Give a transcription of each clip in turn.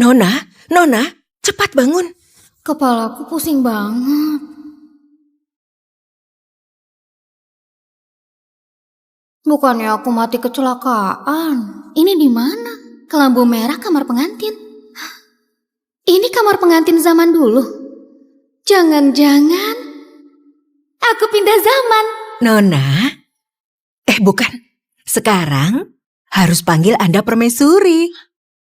Nona, Nona, cepat bangun. Kepalaku pusing banget. Bukannya aku mati kecelakaan. Ini di mana? Kelambu merah kamar pengantin. Ini kamar pengantin zaman dulu. Jangan-jangan aku pindah zaman. Nona, bukan. Sekarang harus panggil Anda permaisuri.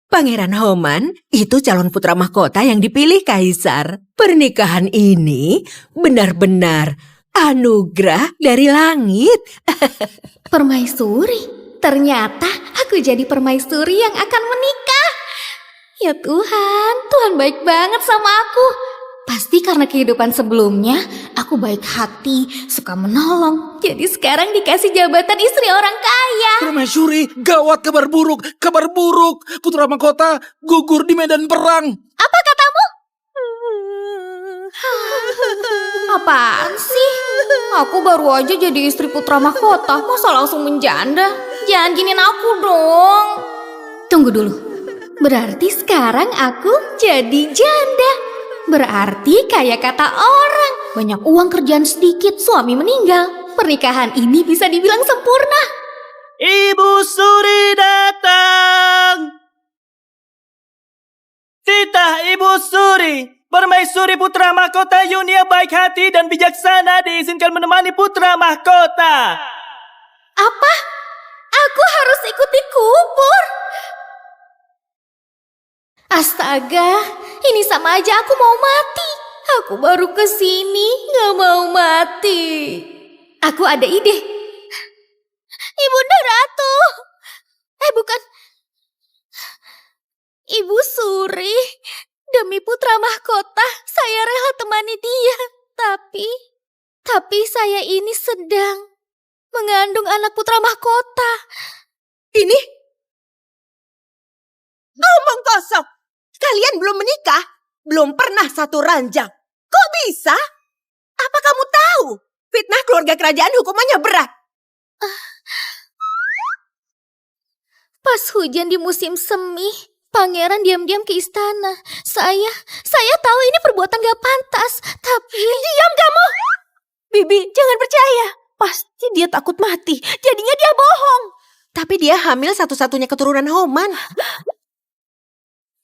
Pangeran Homan itu calon putra mahkota yang dipilih kaisar. Pernikahan ini benar-benar anugerah dari langit. Permaisuri? Ternyata aku jadi permaisuri yang akan menikah. Ya Tuhan, Tuhan baik banget sama aku. Pasti karena kehidupan sebelumnya, aku baik hati, suka menolong. Jadi sekarang dikasih jabatan istri orang kaya. Permaisuri, gawat, kabar buruk. Kabar buruk. Putra mahkota gugur di medan perang. Apa katamu? Apaan sih? Aku baru aja jadi istri putra mahkota, masa langsung menjanda? Jangan giniin aku dong. Tunggu dulu. Berarti sekarang aku jadi janda. Berarti kayak kata orang, banyak uang, kerjaan sedikit, suami meninggal. Pernikahan ini bisa dibilang sempurna. Ibu Suri datang. Titah Ibu Suri, permaisuri putra mahkota Yunia baik hati dan bijaksana diizinkan menemani putra mahkota. Apa? Aku harus ikuti kubur? Astaga, ini sama aja aku mau mati. Aku baru kesini, gak mau mati. Aku ada ide. Ibunda Ratu. Bukan. Ibu Suri. Demi putra mahkota, saya rela temani dia. Tapi saya ini sedang mengandung anak putra mahkota. Ini? Omong kosong. Kalian belum menikah? Belum pernah satu ranjang. Kok bisa? Apa kamu tahu? Fitnah keluarga kerajaan hukumannya berat. Pas hujan di musim semi, pangeran diam-diam ke istana. Saya tahu ini perbuatan gak pantas, tapi... Diam kamu! Bibi, jangan percaya. Pasti dia takut mati. Jadinya dia bohong. Tapi dia hamil satu-satunya keturunan Homan.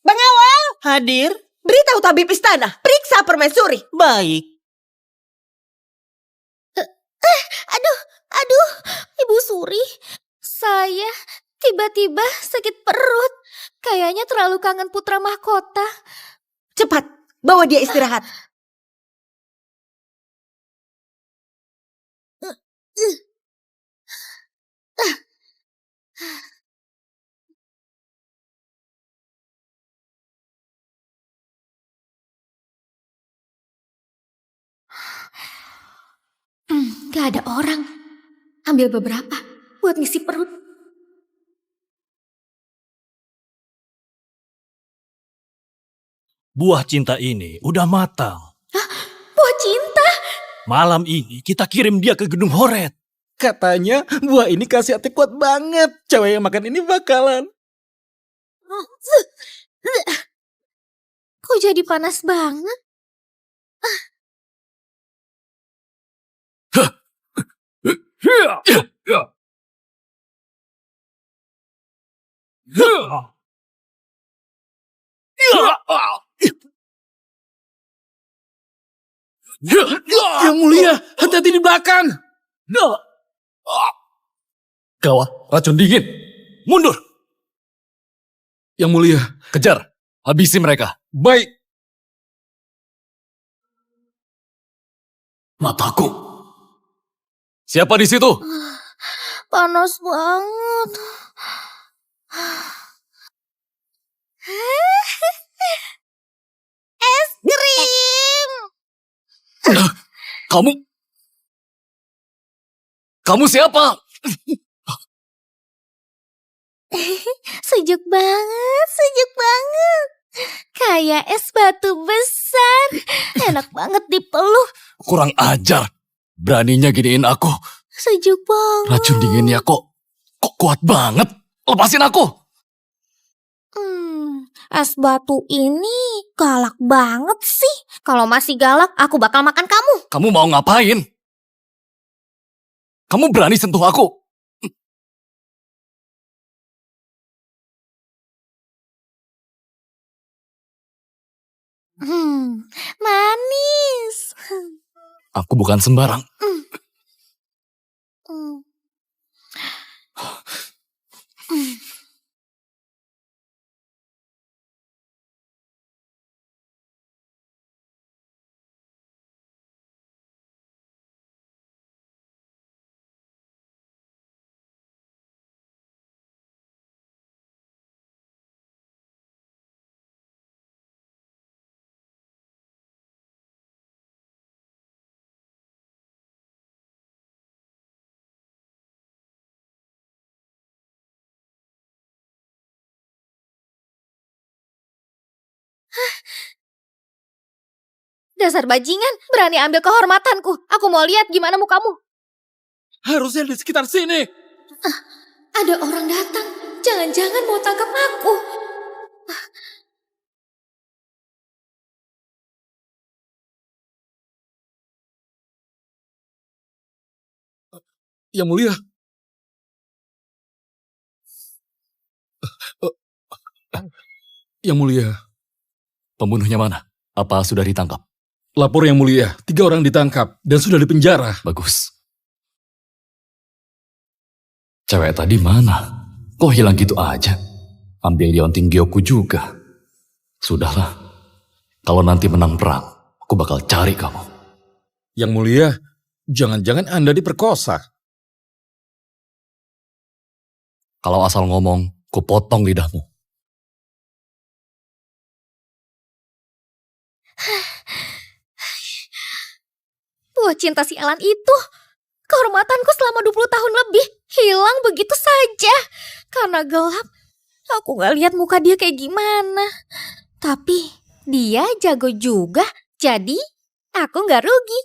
Pengawal, Hadir? beritahu tabib istana. Periksa permaisuri. Baik. Aduh, Ibu Suri. Saya tiba-tiba sakit perut. Kayaknya terlalu kangen putra mahkota. Cepat, bawa dia istirahat. Gak ada orang. Ambil beberapa buat ngisi perut. Buah cinta ini udah matang. Buah cinta. Malam ini kita kirim dia ke Gunung Horet. Katanya buah ini kasih hati kuat banget. Cewek yang makan ini bakalan. Kok jadi panas banget? Yang mulia, hati-hati di belakang. Gawat, racun dingin. Mundur. Yang mulia, kejar. Habisi mereka. Baik. Mataku. Siapa di situ? Panas banget. Es krim. Kamu siapa? Sejuk banget. Kayak es batu besar. Enak banget dipeluk. Kurang ajar. Beraninya giniin aku. Sejuk banget. Racun dinginnya kok kuat banget. Lepasin aku. Es batu ini galak banget sih. Kalau masih galak, aku bakal makan kamu. Kamu mau ngapain? Kamu berani sentuh aku? Manis. Aku bukan sembarang. Dasar bajingan, berani ambil kehormatanku. Aku mau lihat gimana mukamu. Harusnya di sekitar sini. Ada orang datang. Jangan-jangan mau tangkap aku. Yang mulia. Yang mulia. Pembunuhnya mana? Apa sudah ditangkap? Lapor yang mulia, 3 orang ditangkap dan sudah dipenjara. Bagus. Cewek tadi mana? Kok hilang gitu aja? Ambil liontin Gyoku juga. Sudahlah. Kalau nanti menang perang, aku bakal cari kamu. Yang mulia, jangan-jangan Anda diperkosa. Kalau asal ngomong, ku potong lidahmu. Wah, cinta sialan itu. Kehormatanku selama 20 tahun lebih hilang begitu saja. Karena gelap, aku gak lihat muka dia kayak gimana. Tapi dia jago juga, jadi aku gak rugi.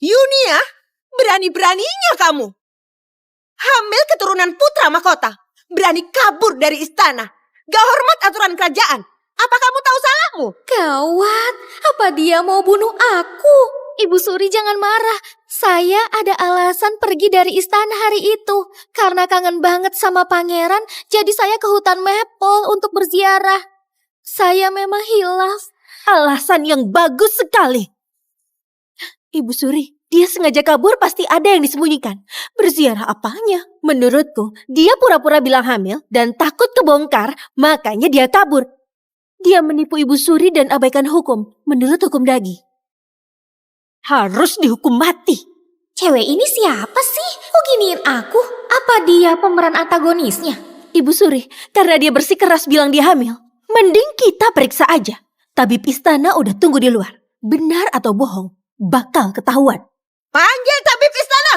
Yunia, berani-beraninya kamu. Hamil keturunan putra mahkota. Berani kabur dari istana. Gak hormat aturan kerajaan. Apa kamu tahu salahmu? Gawat, apa dia mau bunuh aku? Ibu Suri jangan marah. Saya ada alasan pergi dari istana hari itu. Karena kangen banget sama pangeran, jadi saya ke hutan Maple untuk berziarah. Saya memang hilaf. Alasan yang bagus sekali. Ibu Suri, dia sengaja kabur pasti ada yang disembunyikan. Berziarah apanya? Menurutku, dia pura-pura bilang hamil dan takut kebongkar, makanya dia kabur. Dia menipu Ibu Suri dan abaikan hukum, menurut hukum Dagi. Harus dihukum mati. Cewek ini siapa sih? Kok giniin aku? Apa dia pemeran antagonisnya? Ibu Suri, karena dia bersikeras bilang dia hamil, mending kita periksa aja. Tabib istana udah tunggu di luar. Benar atau bohong, bakal ketahuan. Panggil tabib istana!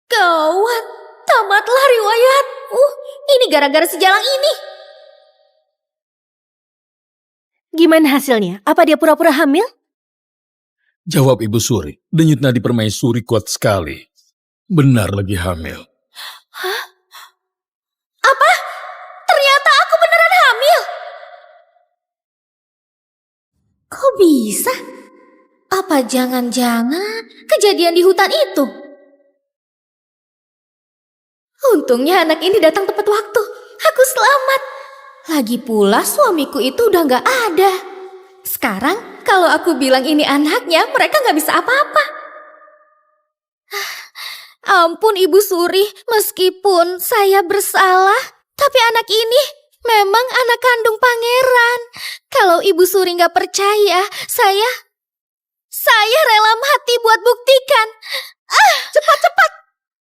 Gawat, tamatlah riwayatku. Ini gara-gara sejalang ini. Gimana hasilnya? Apa dia pura-pura hamil? Jawab Ibu Suri, denyut nadi permaisuri kuat sekali. Benar lagi hamil. Hah? Apa? Ternyata aku beneran hamil. Kok bisa? Apa jangan-jangan kejadian di hutan itu? Untungnya anak ini datang tepat waktu. Aku selamat. Lagi pula suamiku itu udah gak ada. Sekarang kalau aku bilang ini anaknya, mereka gak bisa apa-apa. Ampun Ibu Suri, meskipun saya bersalah, tapi anak ini memang anak kandung pangeran. Kalau Ibu Suri gak percaya, saya rela mati buat buktikan. Cepat-cepat!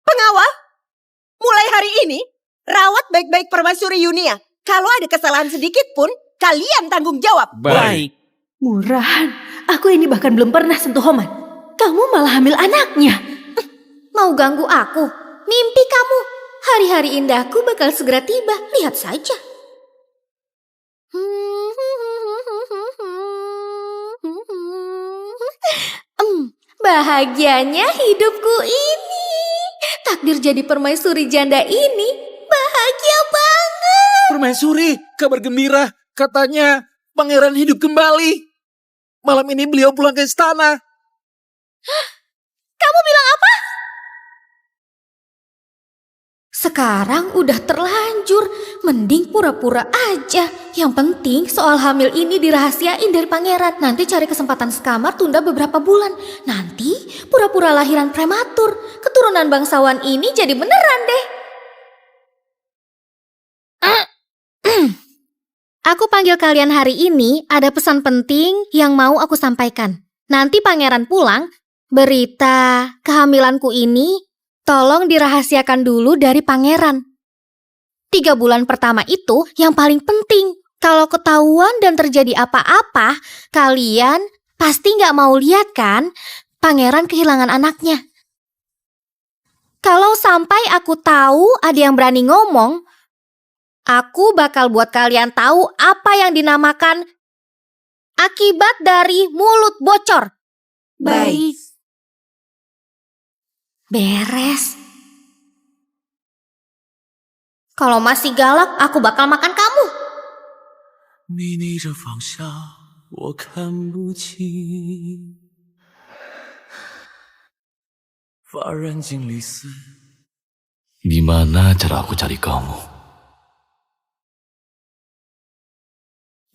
Pengawal, mulai hari ini, rawat baik-baik permaisuri Yunia. Kalau ada kesalahan sedikit pun, kalian tanggung jawab. Baik. Murahan, aku ini bahkan belum pernah sentuh Homan. Kamu malah hamil anaknya. Mau ganggu aku? Mimpi kamu. Hari-hari indahku bakal segera tiba. Lihat saja. Bahagianya hidupku ini. Takdir jadi permaisuri janda ini bahagia banget. Permaisuri, kabar gembira. Katanya pangeran hidup kembali. Malam ini beliau pulang ke istana. Kamu bilang apa? Sekarang udah terlanjur, mending pura-pura aja. Yang penting soal hamil ini dirahasiain dari pangeran. Nanti cari kesempatan sekamar tunda beberapa bulan. Nanti pura-pura lahiran prematur. Keturunan bangsawan ini jadi beneran deh. Aku panggil kalian hari ini ada pesan penting yang mau aku sampaikan. Nanti pangeran pulang, berita kehamilanku ini tolong dirahasiakan dulu dari pangeran. 3 bulan pertama itu yang paling penting. Kalau ketahuan dan terjadi apa-apa, kalian pasti nggak mau lihat kan pangeran kehilangan anaknya. Kalau sampai aku tahu ada yang berani ngomong, aku bakal buat kalian tahu apa yang dinamakan akibat dari mulut bocor. Baik. Beres. Kalau masih galak, aku bakal makan kamu. 你逆着方向，我看不清。发人经历死。 Gimana cara aku cari kamu?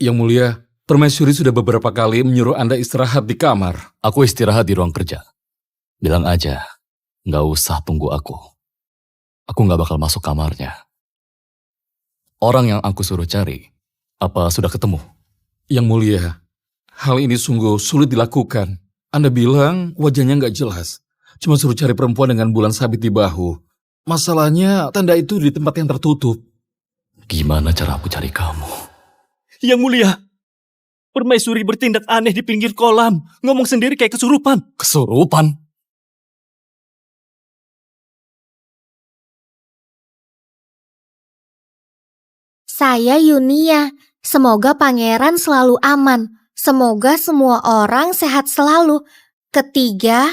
Yang mulia, permaisuri sudah beberapa kali menyuruh Anda istirahat di kamar. Aku istirahat di ruang kerja. Bilang aja, nggak usah tunggu aku. Aku nggak bakal masuk kamarnya. Orang yang aku suruh cari, apa sudah ketemu? Yang mulia, hal ini sungguh sulit dilakukan. Anda bilang wajahnya nggak jelas. Cuma suruh cari perempuan dengan bulan sabit di bahu. Masalahnya tanda itu di tempat yang tertutup. Gimana cara aku cari kamu? Yang mulia, permaisuri bertindak aneh di pinggir kolam. Ngomong sendiri kayak kesurupan. Kesurupan? Saya Yunia. Semoga pangeran selalu aman. Semoga semua orang sehat selalu. Ketiga,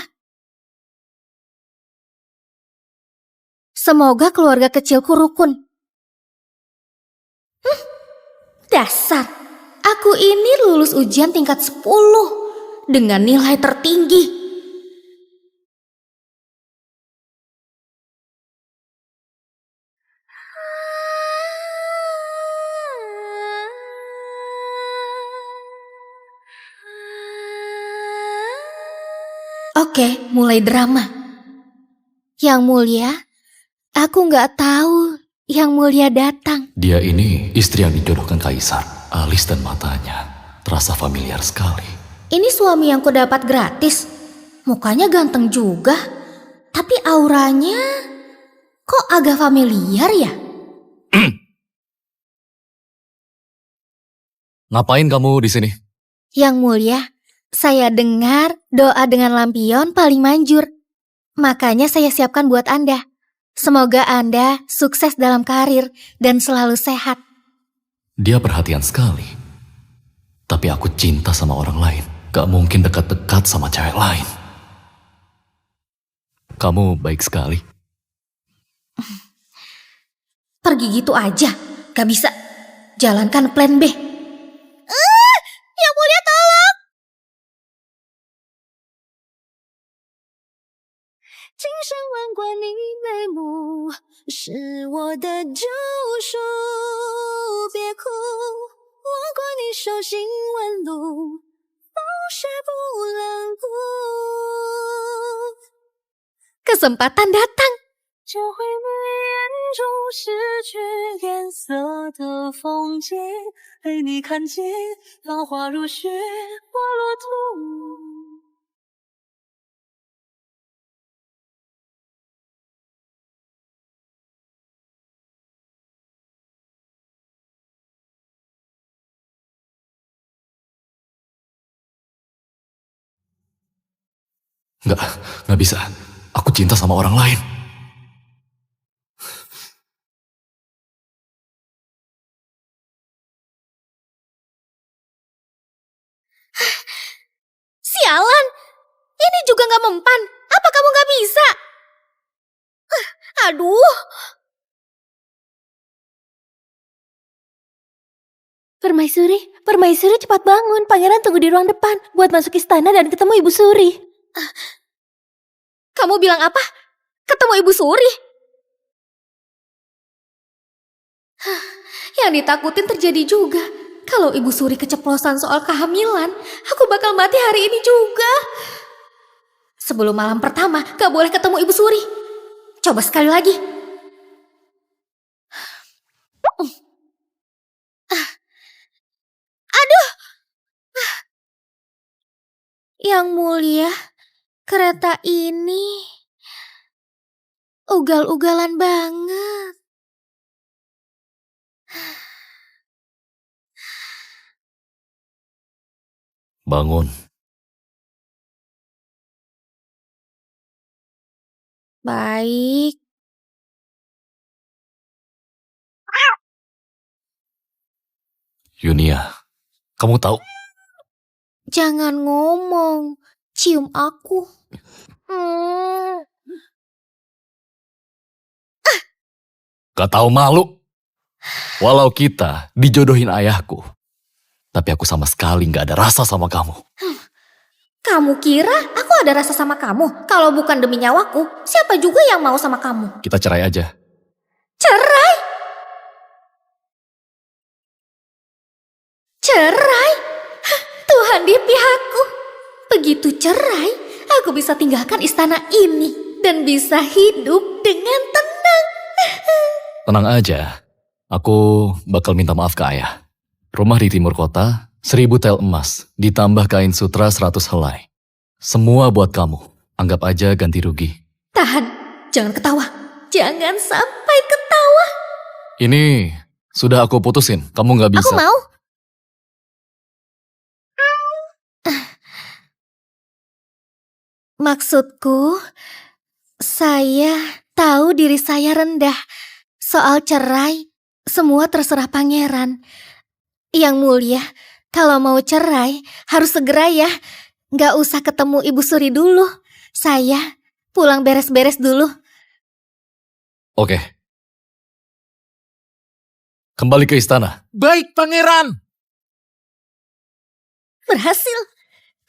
semoga keluarga kecilku rukun. Dasar, aku ini lulus ujian tingkat 10 dengan nilai tertinggi. Oke, mulai drama. Yang mulia, aku nggak tahu Yang Mulia datang. Dia ini istri yang dijodohkan Kaisar. Alis dan matanya terasa familiar sekali. Ini suami yang kudapat gratis. Mukanya ganteng juga, tapi auranya kok agak familiar ya? Ngapain kamu di sini? Yang Mulia, saya dengar doa dengan lampion paling manjur. Makanya saya siapkan buat Anda. Semoga Anda sukses dalam karir dan selalu sehat. Dia perhatian sekali. Tapi aku cinta sama orang lain. Gak mungkin dekat-dekat sama cewek lain. Kamu baik sekali. Pergi gitu aja, gak bisa. Jalankan plan B. Yang Mulia tolong! 今生万贯你眉目，是我的救赎。别哭，我管你手心纹路，风雪不冷酷。 Kesempatan datang. 就会被眼中失去颜色的风景，陪你看尽桃花如雪，花落土。 Nggak bisa. Aku cinta sama orang lain. Sialan, ini Ini juga gak mempan. Apa kamu gak bisa? Aduh. Permaisuri cepat bangun. Pangeran tunggu di ruang depan buat masuk istana dan ketemu Ibu Suri. Kamu bilang apa? Ketemu Ibu Suri? Yang ditakutin terjadi juga. Kalau Ibu Suri keceplosan soal kehamilan, aku bakal mati hari ini juga. Sebelum malam pertama, gak boleh ketemu Ibu Suri. Coba sekali lagi. Aduh. Yang mulia, kereta ini ugal-ugalan banget. Bangun. Baik. Yunia, kamu tahu? Jangan ngomong. Cium aku. Gak tahu malu. Walau kita dijodohin ayahku, tapi aku sama sekali gak ada rasa sama kamu. Kamu kira aku ada rasa sama kamu? Kalau bukan demi nyawaku, siapa juga yang mau sama kamu? Kita cerai aja. Cerai? Cerai? Hah, Tuhan di pihakku. Begitu cerai, aku bisa tinggalkan istana ini dan bisa hidup dengan tenang. Tenang aja, aku bakal minta maaf ke ayah. Rumah di timur kota, 1000 tel emas, ditambah kain sutra 100 helai. Semua buat kamu, anggap aja ganti rugi. Tahan, jangan ketawa. Jangan sampai ketawa. Ini sudah aku putusin, kamu gak bisa. Aku mau. Maksudku, saya tahu diri saya rendah. Soal cerai, semua terserah pangeran. Yang mulia, kalau mau cerai, harus segera ya. Gak usah ketemu Ibu Suri dulu. Saya pulang beres-beres dulu. Oke. Kembali ke istana. Baik, Pangeran. Berhasil.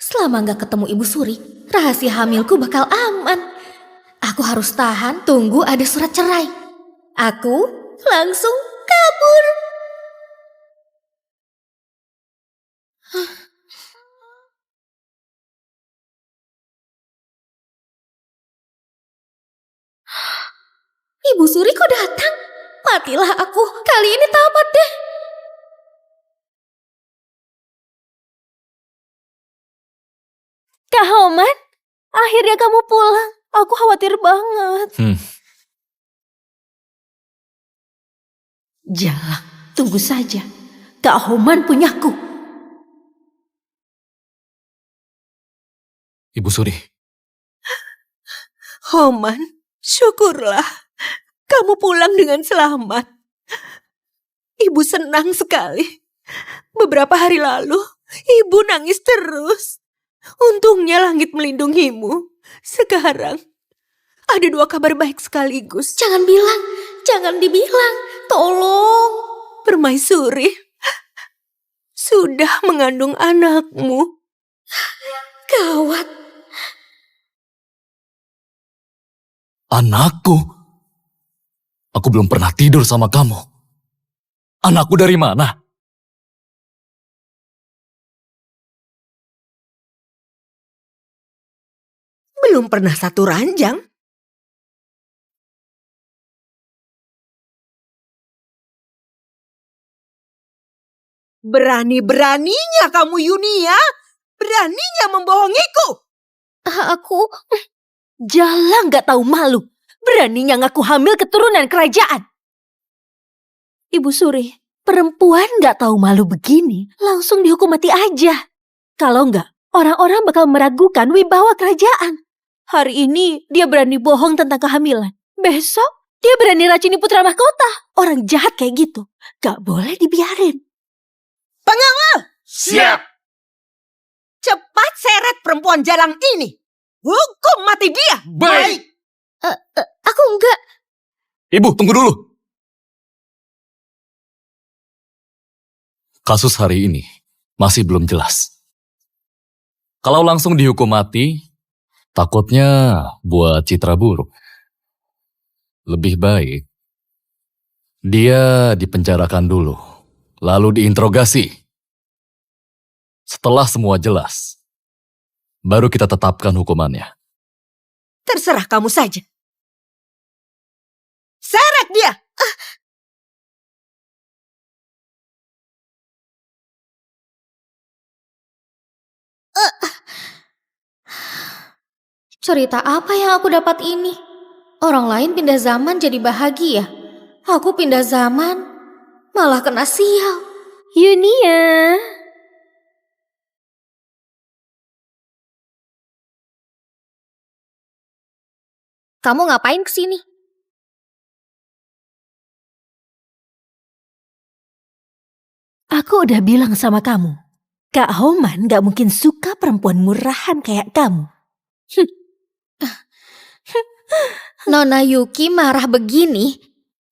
Selama gak ketemu Ibu Suri, rahasia hamilku bakal aman. Aku harus tahan, tunggu ada surat cerai. Aku langsung kabur. Ibu Suri kok datang? Matilah aku, kali ini tamat deh. Kak Homan, akhirnya kamu pulang. Aku khawatir banget. Jalang, tunggu saja. Kak Homan punyaku. Ibu Suri. Homan, syukurlah. Kamu pulang dengan selamat. Ibu senang sekali. Beberapa hari lalu, ibu nangis terus. Untungnya langit melindungimu. Sekarang, ada 2 kabar baik sekaligus. Jangan bilang, jangan dibilang. Tolong. Permaisuri sudah mengandung anakmu. Gawat. Anakku? Aku belum pernah tidur sama kamu. Anakku dari mana? Belum pernah satu ranjang. Berani-beraninya kamu, Yunia. Beraninya membohongiku. Aku... Jalang gak tahu malu. Beraninya ngaku hamil keturunan kerajaan. Ibu Suri, perempuan gak tahu malu begini langsung dihukum mati aja. Kalau enggak, orang-orang bakal meragukan wibawa kerajaan. Hari ini dia berani bohong tentang kehamilan. Besok dia berani racuni putra mahkota. Orang jahat kayak gitu gak boleh dibiarin. Pengawal! Siap! Cepat seret perempuan jalang ini. Hukum mati dia. Baik. Aku enggak. Ibu, tunggu dulu. Kasus hari ini masih belum jelas. Kalau langsung dihukum mati, takutnya buat citra buruk. Lebih baik dia dipenjarakan dulu, lalu diinterogasi. Setelah semua jelas, baru kita tetapkan hukumannya. Terserah kamu saja. Seret dia. Cerita apa yang aku dapat ini? Orang lain pindah zaman jadi bahagia. Aku pindah zaman, malah kena sial. Yunia. Kamu ngapain kesini? Aku udah bilang sama kamu, Kak Homan gak mungkin suka perempuan murahan kayak kamu. Nona Yuki marah begini,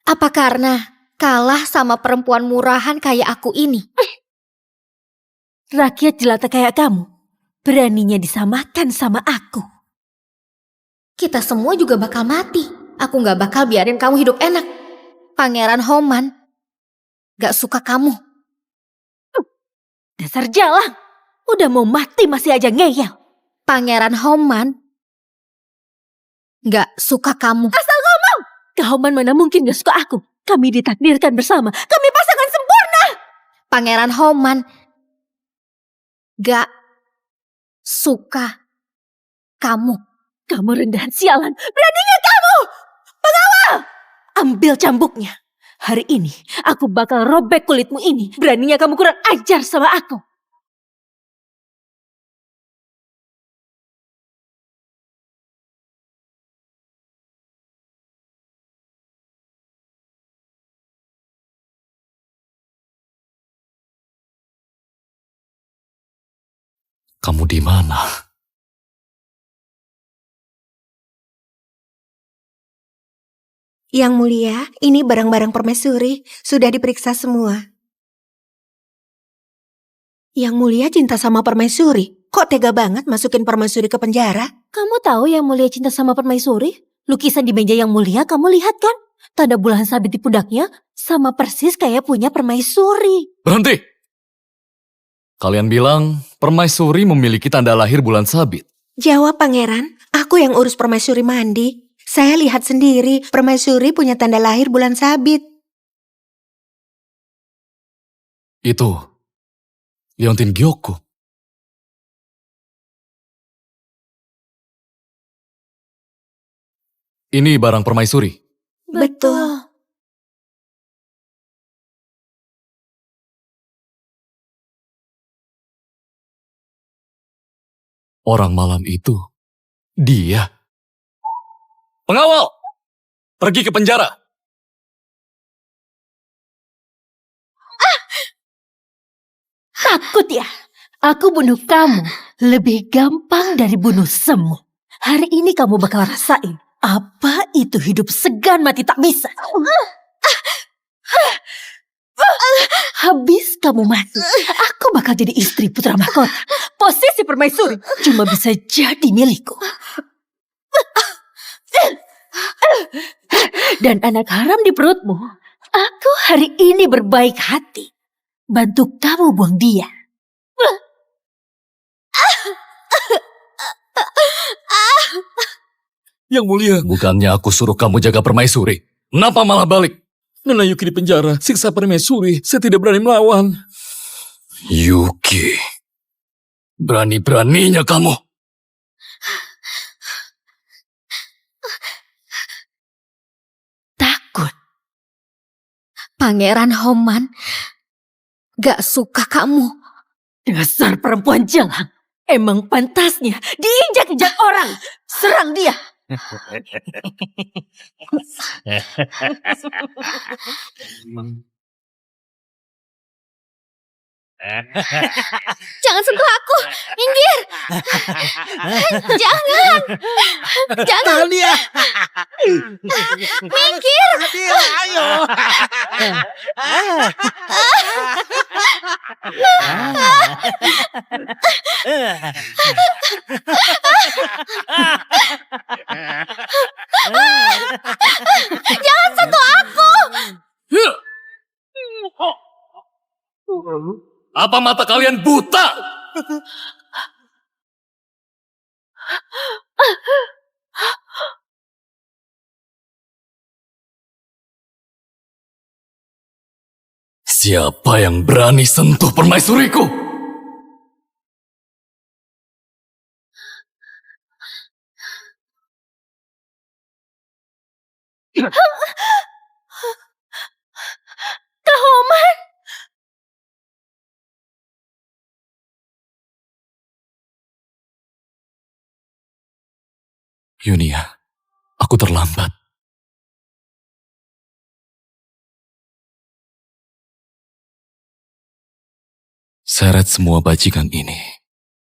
apa karena kalah sama perempuan murahan kayak aku ini? Rakyat jelata kayak kamu, beraninya disamakan sama aku. Kita semua juga bakal mati. Aku gak bakal biarin kamu hidup enak. Pangeran Homan gak suka kamu. Dasar jalang, udah mau mati masih aja ngeyel. Pangeran Homan gak suka kamu. Asal ngomong! Kak Homan mana mungkin gak suka aku. Kami ditakdirkan bersama, kami pasangan sempurna. Pangeran Homan gak suka kamu. Kamu rendahan sialan, beraninya kamu! Pengawal! Ambil cambuknya. Hari ini aku bakal robek kulitmu ini. Beraninya kamu kurang ajar sama aku. Kamu di mana? Yang mulia, ini barang-barang permaisuri. Sudah diperiksa semua. Yang mulia cinta sama permaisuri. Kok tega banget masukin permaisuri ke penjara? Kamu tahu yang mulia cinta sama permaisuri? Lukisan di meja yang mulia kamu lihat kan? Tanda bulan sabit di pundaknya sama persis kayak punya permaisuri. Berhenti! Kalian bilang permaisuri memiliki tanda lahir bulan sabit. Jawab pangeran, aku yang urus permaisuri mandi. Saya lihat sendiri, permaisuri punya tanda lahir bulan sabit. Itu Leontin Gyoko. Ini barang permaisuri. Betul. Orang malam itu, dia. Pengawal! Pergi ke penjara. Takut ya? Aku bunuh kamu lebih gampang dari bunuh semut. Hari ini kamu bakal rasain apa itu hidup segan mati tak bisa. Habis kamu mati, aku bakal jadi istri putra mahkota. Posisi permaisuri cuma bisa jadi milikku. Dan anak haram di perutmu, aku hari ini berbaik hati. Bantu kamu buang dia. Yang mulia, Bukannya aku suruh kamu jaga permaisuri. Kenapa malah balik? Nona Yuki di penjara, siksa permaisuri. Saya tidak berani melawan. Yuki. Berani-beraninya kamu. Takut. Pangeran Homan gak suka kamu. Dasar perempuan jalang. Emang pantasnya diinjak-injak orang. Serang dia. Jangan sentuh aku. Minggir. Jangan. Jangan. Tahan dia. Minggir. Dia, ayo. Jangan sentuh aku. Apa mata kalian buta? Siapa yang berani sentuh permaisuriku? Kak Homan, Yunia, aku terlambat. Seret semua bajingan ini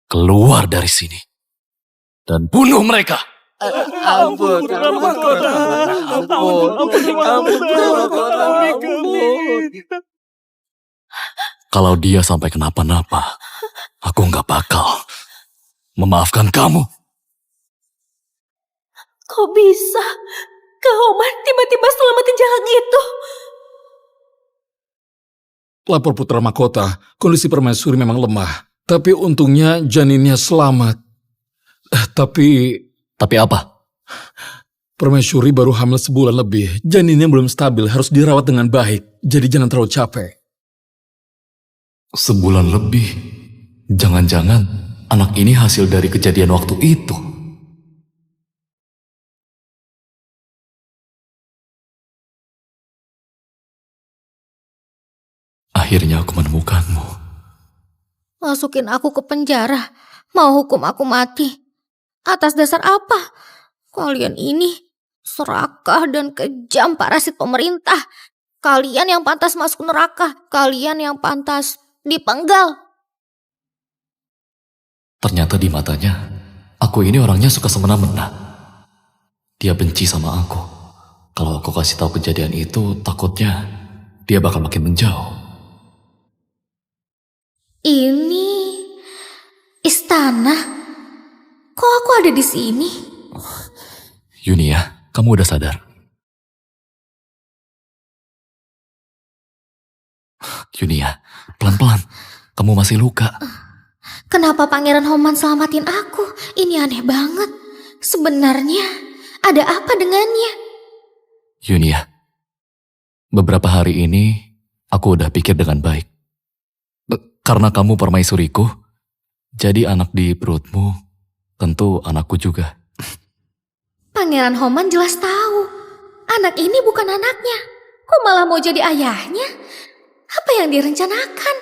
keluar dari sini dan bunuh mereka. Ampun, Putra Mahkota. ampun, Kalau dia sampai kenapa-napa, aku nggak bakal memaafkan kamu. kok bisa? Kak Homan tiba-tiba selamatin jalan itu. Lapor Putra Mahkota, kondisi permaisuri memang lemah. Tapi untungnya janinnya selamat. Tapi Tapi apa? permaisuri baru hamil sebulan lebih. Janinnya belum stabil, harus dirawat dengan baik. Jadi jangan terlalu capek. Sebulan lebih. Jangan-jangan anak ini hasil dari kejadian waktu itu. Akhirnya aku menemukanmu. Masukin aku ke penjara. Mau hukum aku mati. Atas dasar apa? Kalian ini serakah dan kejam parasit pemerintah. Kalian yang pantas masuk neraka. Kalian yang pantas dipenggal. Ternyata di matanya, aku ini orangnya suka semena-mena. Dia benci sama aku. Kalau aku kasih tahu kejadian itu, takutnya dia bakal makin menjauh. Ini istana. Kok aku ada di sini? Yunia, kamu udah sadar? Yunia, pelan-pelan. Kamu masih luka. Kenapa Pangeran Homan selamatin aku? Ini aneh banget. Sebenarnya ada apa dengannya? Yunia, beberapa hari ini aku udah pikir dengan baik. Karena kamu permaisuriku, jadi anak di perutmu tentu anakku juga. Pangeran Homan jelas tahu. Anak ini bukan anaknya. Kok malah mau jadi ayahnya? Apa yang direncanakan?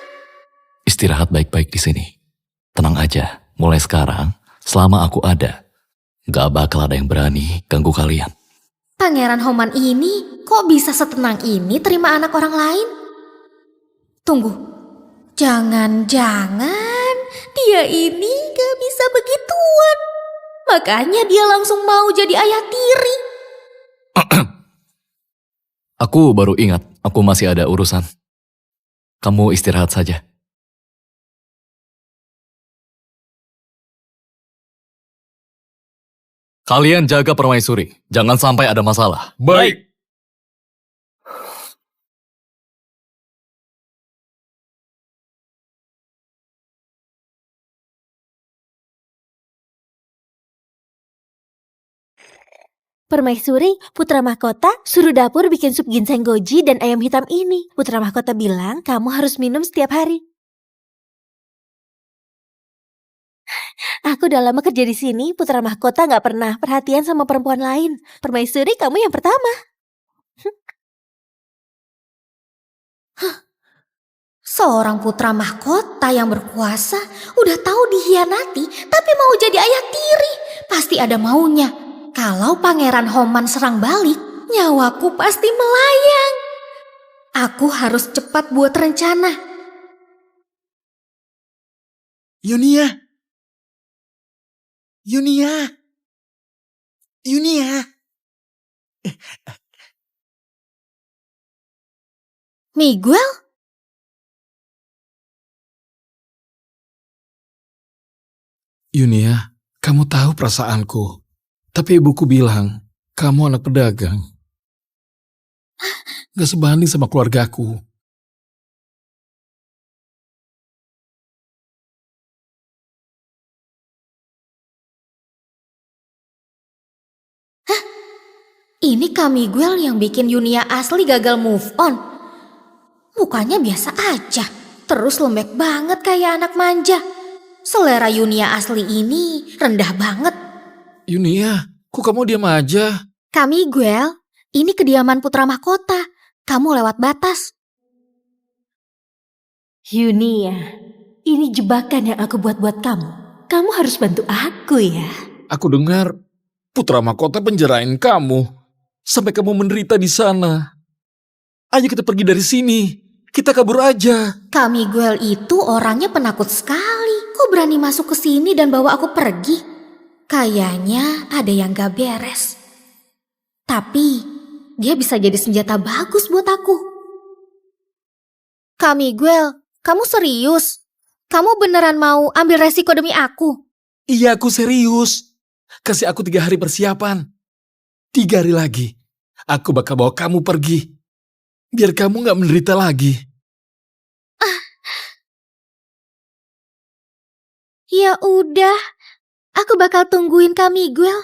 Istirahat baik-baik di sini. Tenang aja, mulai sekarang, selama aku ada, gak bakal ada yang berani ganggu kalian. Pangeran Homan ini kok bisa setenang ini terima anak orang lain? Tunggu, jangan-jangan dia ini gak bisa begituan. Makanya dia langsung mau jadi ayah tiri. Aku baru ingat, aku masih ada urusan. Kamu istirahat saja. Kalian jaga permaisuri, jangan sampai ada masalah. Baik. Permaisuri, Putra Mahkota suruh dapur bikin sup ginseng goji dan ayam hitam ini. Putra Mahkota bilang kamu harus minum setiap hari. Aku udah lama kerja di sini, Putra Mahkota nggak pernah perhatian sama perempuan lain. Permaisuri, kamu yang pertama. Seorang putra mahkota yang berkuasa udah tahu dihianati tapi mau jadi ayah tiri. Pasti ada maunya. Kalau Pangeran Homan serang balik, nyawaku pasti melayang. Aku harus cepat buat rencana. Yunia. Yunia. Yunia. Miguel? Yunia, kamu tahu perasaanku. Tapi ibuku bilang, kamu anak pedagang. Gak sebanding sama keluargaku. Ini Kak Miguel yang bikin Yunia asli gagal move on. Mukanya biasa aja, terus lembek banget kayak anak manja. Selera Yunia asli ini rendah banget. Yunia, kok kamu diam aja? Kak Miguel, ini kediaman putra mahkota. Kamu lewat batas. Yunia, ini jebakan yang aku buat-buat kamu. Kamu harus bantu aku ya. Aku dengar putra mahkota penjarain kamu. Sampai kamu menderita di sana. Ayo kita pergi dari sini. Kita kabur aja. Kak Miguel itu orangnya penakut sekali. Kok berani masuk ke sini dan bawa aku pergi? Kayaknya ada yang gak beres. Tapi dia bisa jadi senjata bagus buat aku. Kak Miguel, kamu serius? Kamu beneran mau ambil resiko demi aku? Iya, aku serius. Kasih aku 3 hari persiapan. 3 hari lagi, aku bakal bawa kamu pergi. Biar kamu gak menderita lagi. Ya udah, aku bakal tungguin Kak Miguel.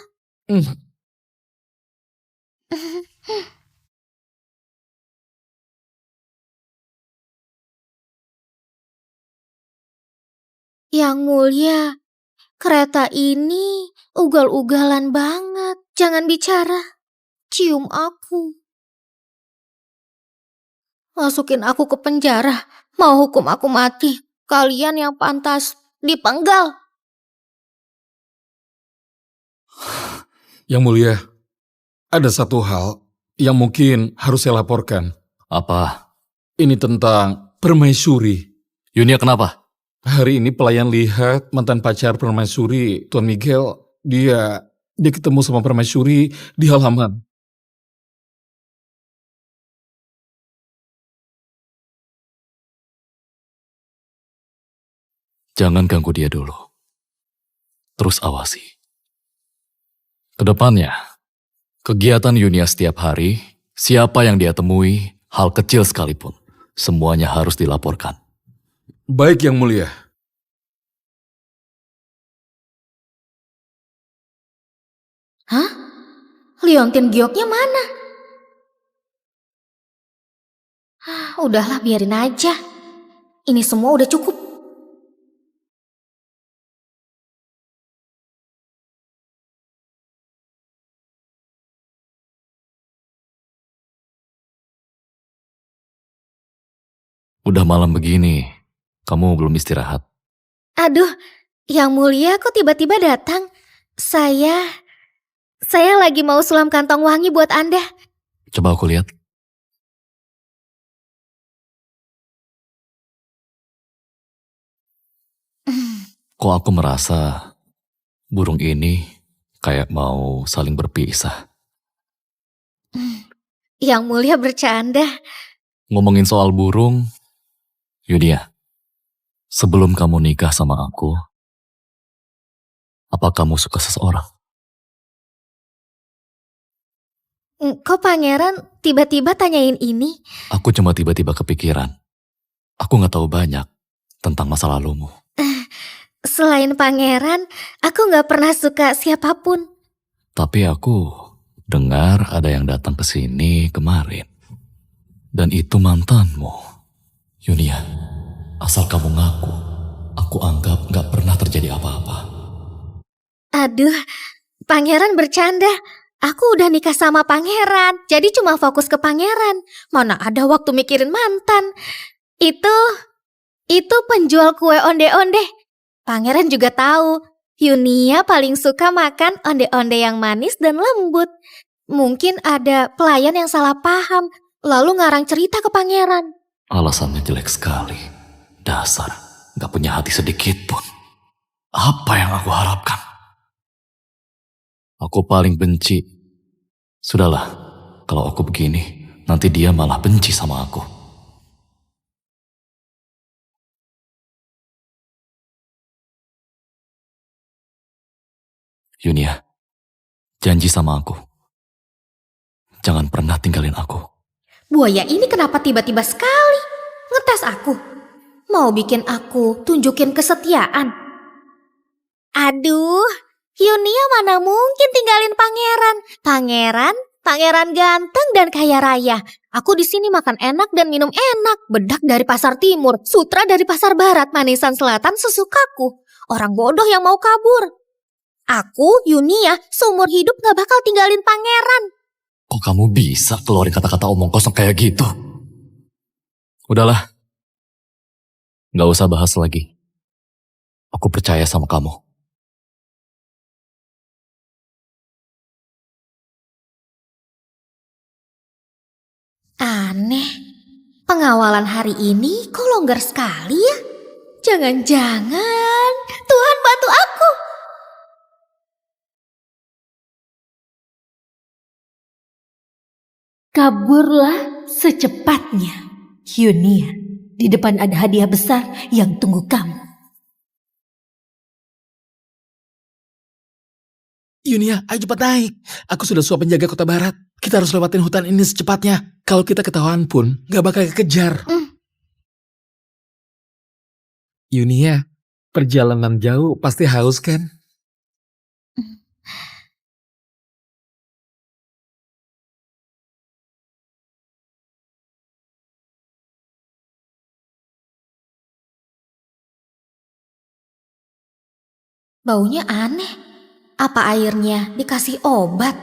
Yang mulia, kereta ini ugal-ugalan banget. Jangan bicara, cium aku. Masukin aku ke penjara, mau hukum aku mati. Kalian yang pantas dipenggal. Yang mulia, ada satu hal yang mungkin harus saya laporkan. Apa? Ini tentang permaisuri. Yunia kenapa? Hari ini pelayan lihat mantan pacar permaisuri, Tuan Miguel, dia ketemu sama permaisuri di halaman. Jangan ganggu dia dulu. Terus awasi. Kedepannya, kegiatan Yunia setiap hari, siapa yang dia temui, hal kecil sekalipun, semuanya harus dilaporkan. Baik, Yang Mulia. Hah? Liontin gioknya mana? Udahlah, biarin aja. Ini semua udah cukup. Udah malam begini, kamu belum istirahat. Aduh, Yang Mulia kok tiba-tiba datang? Saya lagi mau sulam kantong wangi buat Anda. Coba aku lihat. Kok aku merasa burung ini kayak mau saling berpisah. Yang Mulia bercanda. Ngomongin soal burung, Yunia, sebelum kamu nikah sama aku, apa kamu suka seseorang? Kok pangeran tiba-tiba tanyain ini? Aku cuma tiba-tiba kepikiran. Aku gak tahu banyak tentang masa lalumu. Selain pangeran, aku gak pernah suka siapapun. Tapi aku dengar ada yang datang ke sini kemarin. Dan itu mantanmu. Yunia, asal kamu ngaku, aku anggap gak pernah terjadi apa-apa. Aduh, pangeran bercanda. Aku udah nikah sama pangeran, jadi cuma fokus ke pangeran. Mana ada waktu mikirin mantan. Itu penjual kue onde-onde. Pangeran juga tahu, Yunia paling suka makan onde-onde yang manis dan lembut. Mungkin ada pelayan yang salah paham, lalu ngarang cerita ke pangeran. Alasannya jelek sekali. Dasar, gak punya hati sedikit pun. Apa yang aku harapkan? Aku paling benci. Sudahlah, kalau aku begini, nanti dia malah benci sama aku. Yunia, janji sama aku. Jangan pernah tinggalin aku. Buaya ini kenapa tiba-tiba sekali ngetes aku? Mau bikin aku tunjukin kesetiaan? Aduh, Yunia mana mungkin tinggalin pangeran? Pangeran ganteng dan kaya raya. Aku di sini makan enak dan minum enak. Bedak dari pasar timur, sutra dari pasar barat, manisan selatan sesukaku. Orang bodoh yang mau kabur. Aku, Yunia, seumur hidup gak bakal tinggalin pangeran. Kok kamu bisa keluarin kata-kata omong kosong kayak gitu? Udahlah. Gak usah bahas lagi. Aku percaya sama kamu. Aneh, pengawalan hari ini kok longgar sekali ya? Jangan-jangan Tuhan bantu aku. Kaburlah secepatnya, Yunia. Di depan ada hadiah besar yang tunggu kamu. Yunia, ayo cepat naik. Aku sudah suap penjaga kota barat. Kita harus lewatin hutan ini secepatnya. Kalau kita ketahuan pun, gak bakal kekejar. Yunia, perjalanan jauh pasti haus kan? Baunya aneh. Apa airnya dikasih obat?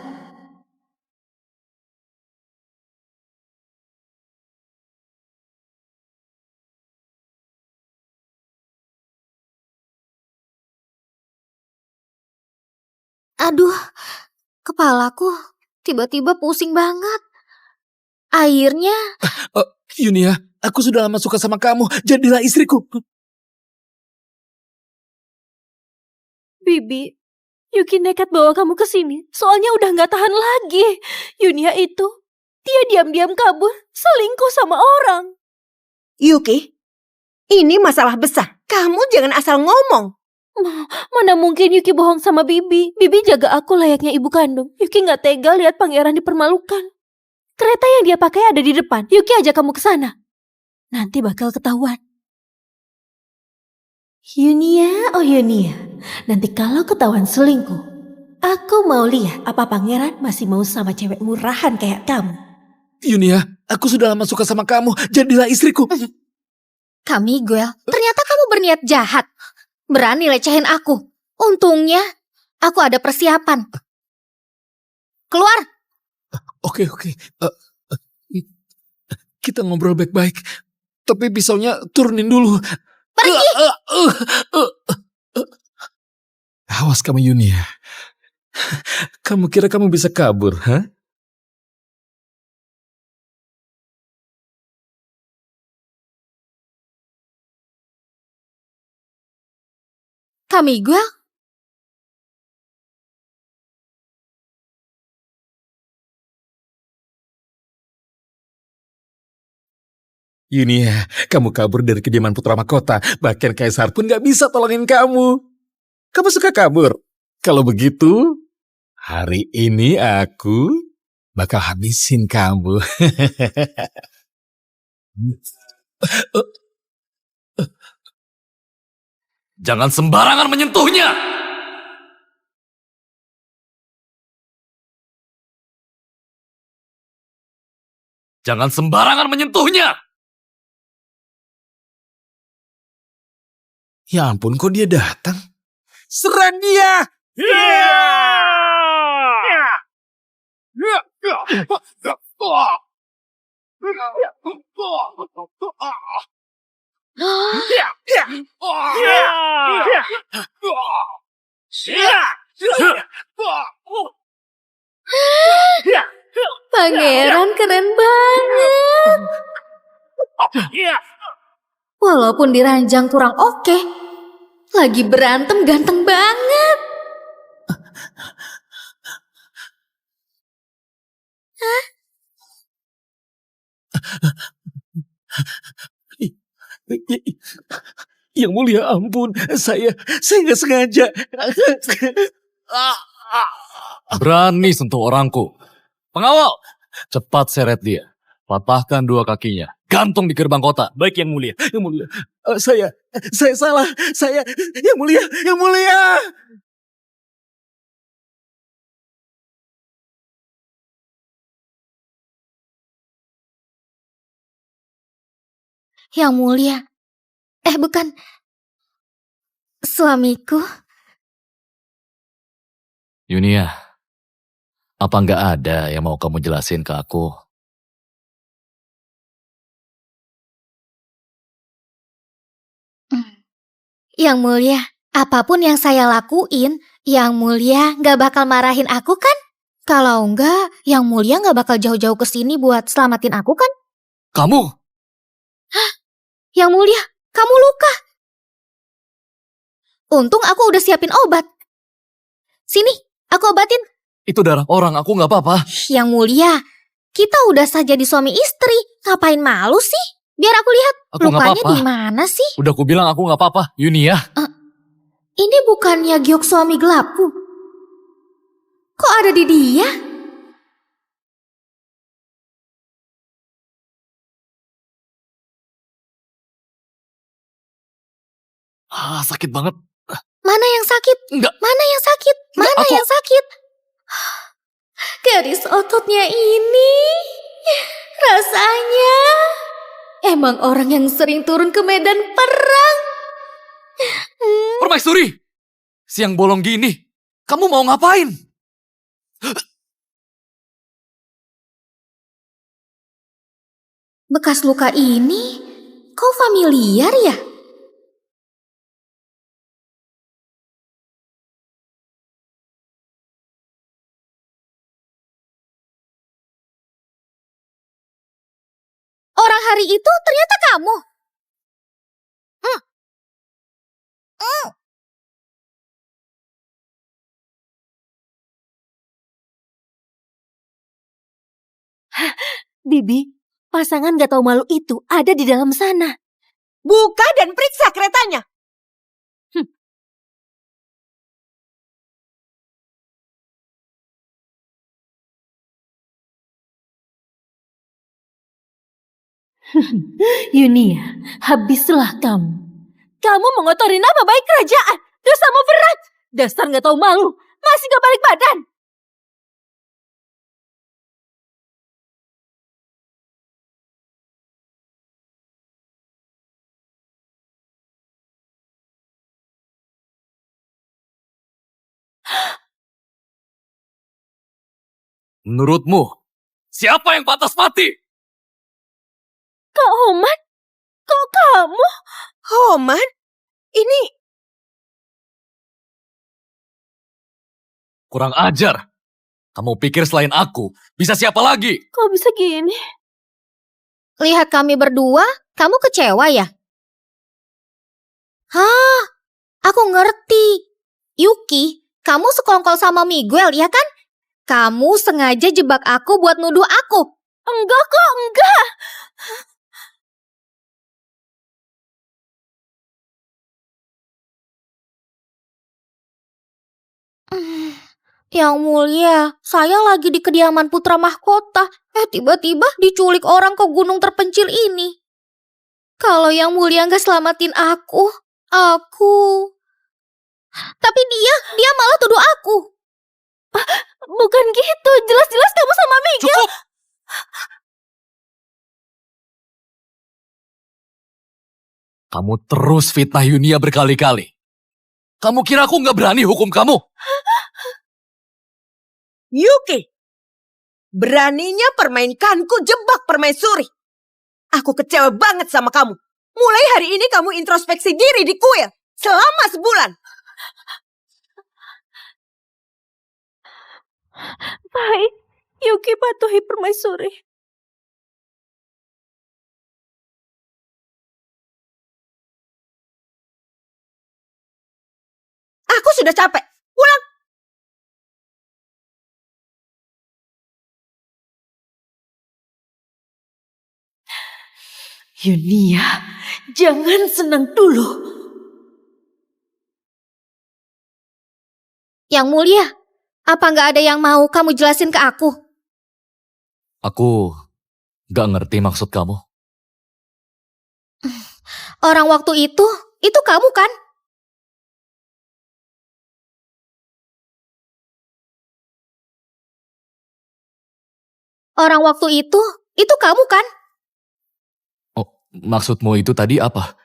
Aduh, kepalaku tiba-tiba pusing banget. Airnya Yunia, aku sudah lama suka sama kamu. Jadilah istriku. Bibi, Yuki nekat bawa kamu ke sini. Soalnya udah gak tahan lagi. Yunia itu, dia diam-diam kabur, selingkuh sama orang. Yuki, ini masalah besar. Kamu jangan asal ngomong. Mana mungkin Yuki bohong sama Bibi. Bibi jaga aku layaknya ibu kandung. Yuki gak tega lihat pangeran dipermalukan. Kereta yang dia pakai ada di depan. Yuki ajak kamu ke sana. Nanti bakal ketahuan. Yunia, oh Yunia. Nanti kalau ketahuan selingkuh, aku mau lihat apa pangeran masih mau sama cewek murahan kayak kamu. Yunia, aku sudah lama suka sama kamu. Jadilah istriku. Kamiguel, ternyata kamu berniat jahat. Berani lecehin aku. Untungnya, aku ada persiapan. Keluar! Oke. Kita ngobrol baik-baik. Tapi pisaunya turunin dulu. Pergi! Awas kamu Yunia. Kamu kira kamu bisa kabur, ha? Kamiguel? Yunia, kamu kabur dari kediaman putra mahkota. Bahkan kaisar pun gak bisa tolongin kamu. Kamu suka kabur? Kalau begitu, hari ini aku bakal habisin kamu. Jangan sembarangan menyentuhnya! Jangan sembarangan menyentuhnya! Ya ampun, kok dia datang? Serang dia! Pangeran keren banget. Walaupun diranjang kurang oke, lagi berantem ganteng banget. Yang mulia ampun, saya nggak sengaja. Berani sentuh orangku. Pengawal, cepat seret dia. Patahkan dua kakinya. Gantung di gerbang kota. Baik yang mulia. Yang mulia, saya salah, yang mulia, yang mulia. Yang mulia. Bukan. Suamiku. Yunia, apa nggak ada yang mau kamu jelasin ke aku? Yang mulia, apapun yang saya lakuin, yang mulia gak bakal marahin aku kan? Kalau enggak, yang mulia gak bakal jauh-jauh ke sini buat selamatin aku kan? Kamu? Yang mulia, kamu luka. Untung aku udah siapin obat. Sini, aku obatin. Itu darah orang, aku nggak apa-apa. Yang mulia, kita udah sah jadi suami istri. Ngapain malu sih? Biar aku lihat Aku nggak lukanya apa-apa. di mana sih? Udah aku bilang aku nggak apa-apa, Yunia. Ini bukannya giok suami gelapku. Kok ada di dia? Sakit banget. Mana yang sakit? Enggak. Mana yang sakit? Enggak, Mana yang sakit? Garis ototnya ini. Rasanya emang orang yang sering turun ke medan perang. Permaisuri! Siang bolong gini, kamu mau ngapain? Bekas luka ini kok familiar ya? Orang hari itu ternyata kamu. Bibi, pasangan gak tahu malu itu ada di dalam sana. Buka dan periksa keretanya. Yunia, habislah kamu. Kamu mengotori nama baik kerajaan. Dosamu berat. Dasar gak tahu malu. Masih gak balik badan. Menurutmu, siapa yang pantas mati? Kak Oman? Kok kamu? Homan, ini Kurang ajar. Kamu pikir selain aku, bisa siapa lagi? Kok bisa gini? Lihat kami berdua, kamu kecewa ya? Hah, aku ngerti. Yuki, kamu sekongkol sama Miguel ya kan? Kamu sengaja jebak aku buat nuduh aku. Enggak kok, enggak. Yang mulia, saya lagi di kediaman putra mahkota. Tiba-tiba diculik orang ke gunung terpencil ini. Kalau yang mulia nggak selamatin aku. Tapi dia malah tuduh aku. Bukan gitu, jelas-jelas kamu sama Miguel. Cukup! Kamu terus fitnah Yunia berkali-kali. Kamu kira aku nggak berani hukum kamu? Yuki. Beraninya permainkanku jebak permaisuri. Aku kecewa banget sama kamu. Mulai hari ini kamu introspeksi diri di kuil selama sebulan. Baik, Yuki patuhi permaisuri. Aku sudah capek. Pulang. Yunia, jangan senang dulu. Yang Mulia, apa nggak ada yang mau kamu jelasin ke aku? Aku gak ngerti maksud kamu. Orang waktu itu kamu kan? Orang waktu itu kamu kan? Oh, maksudmu itu tadi apa?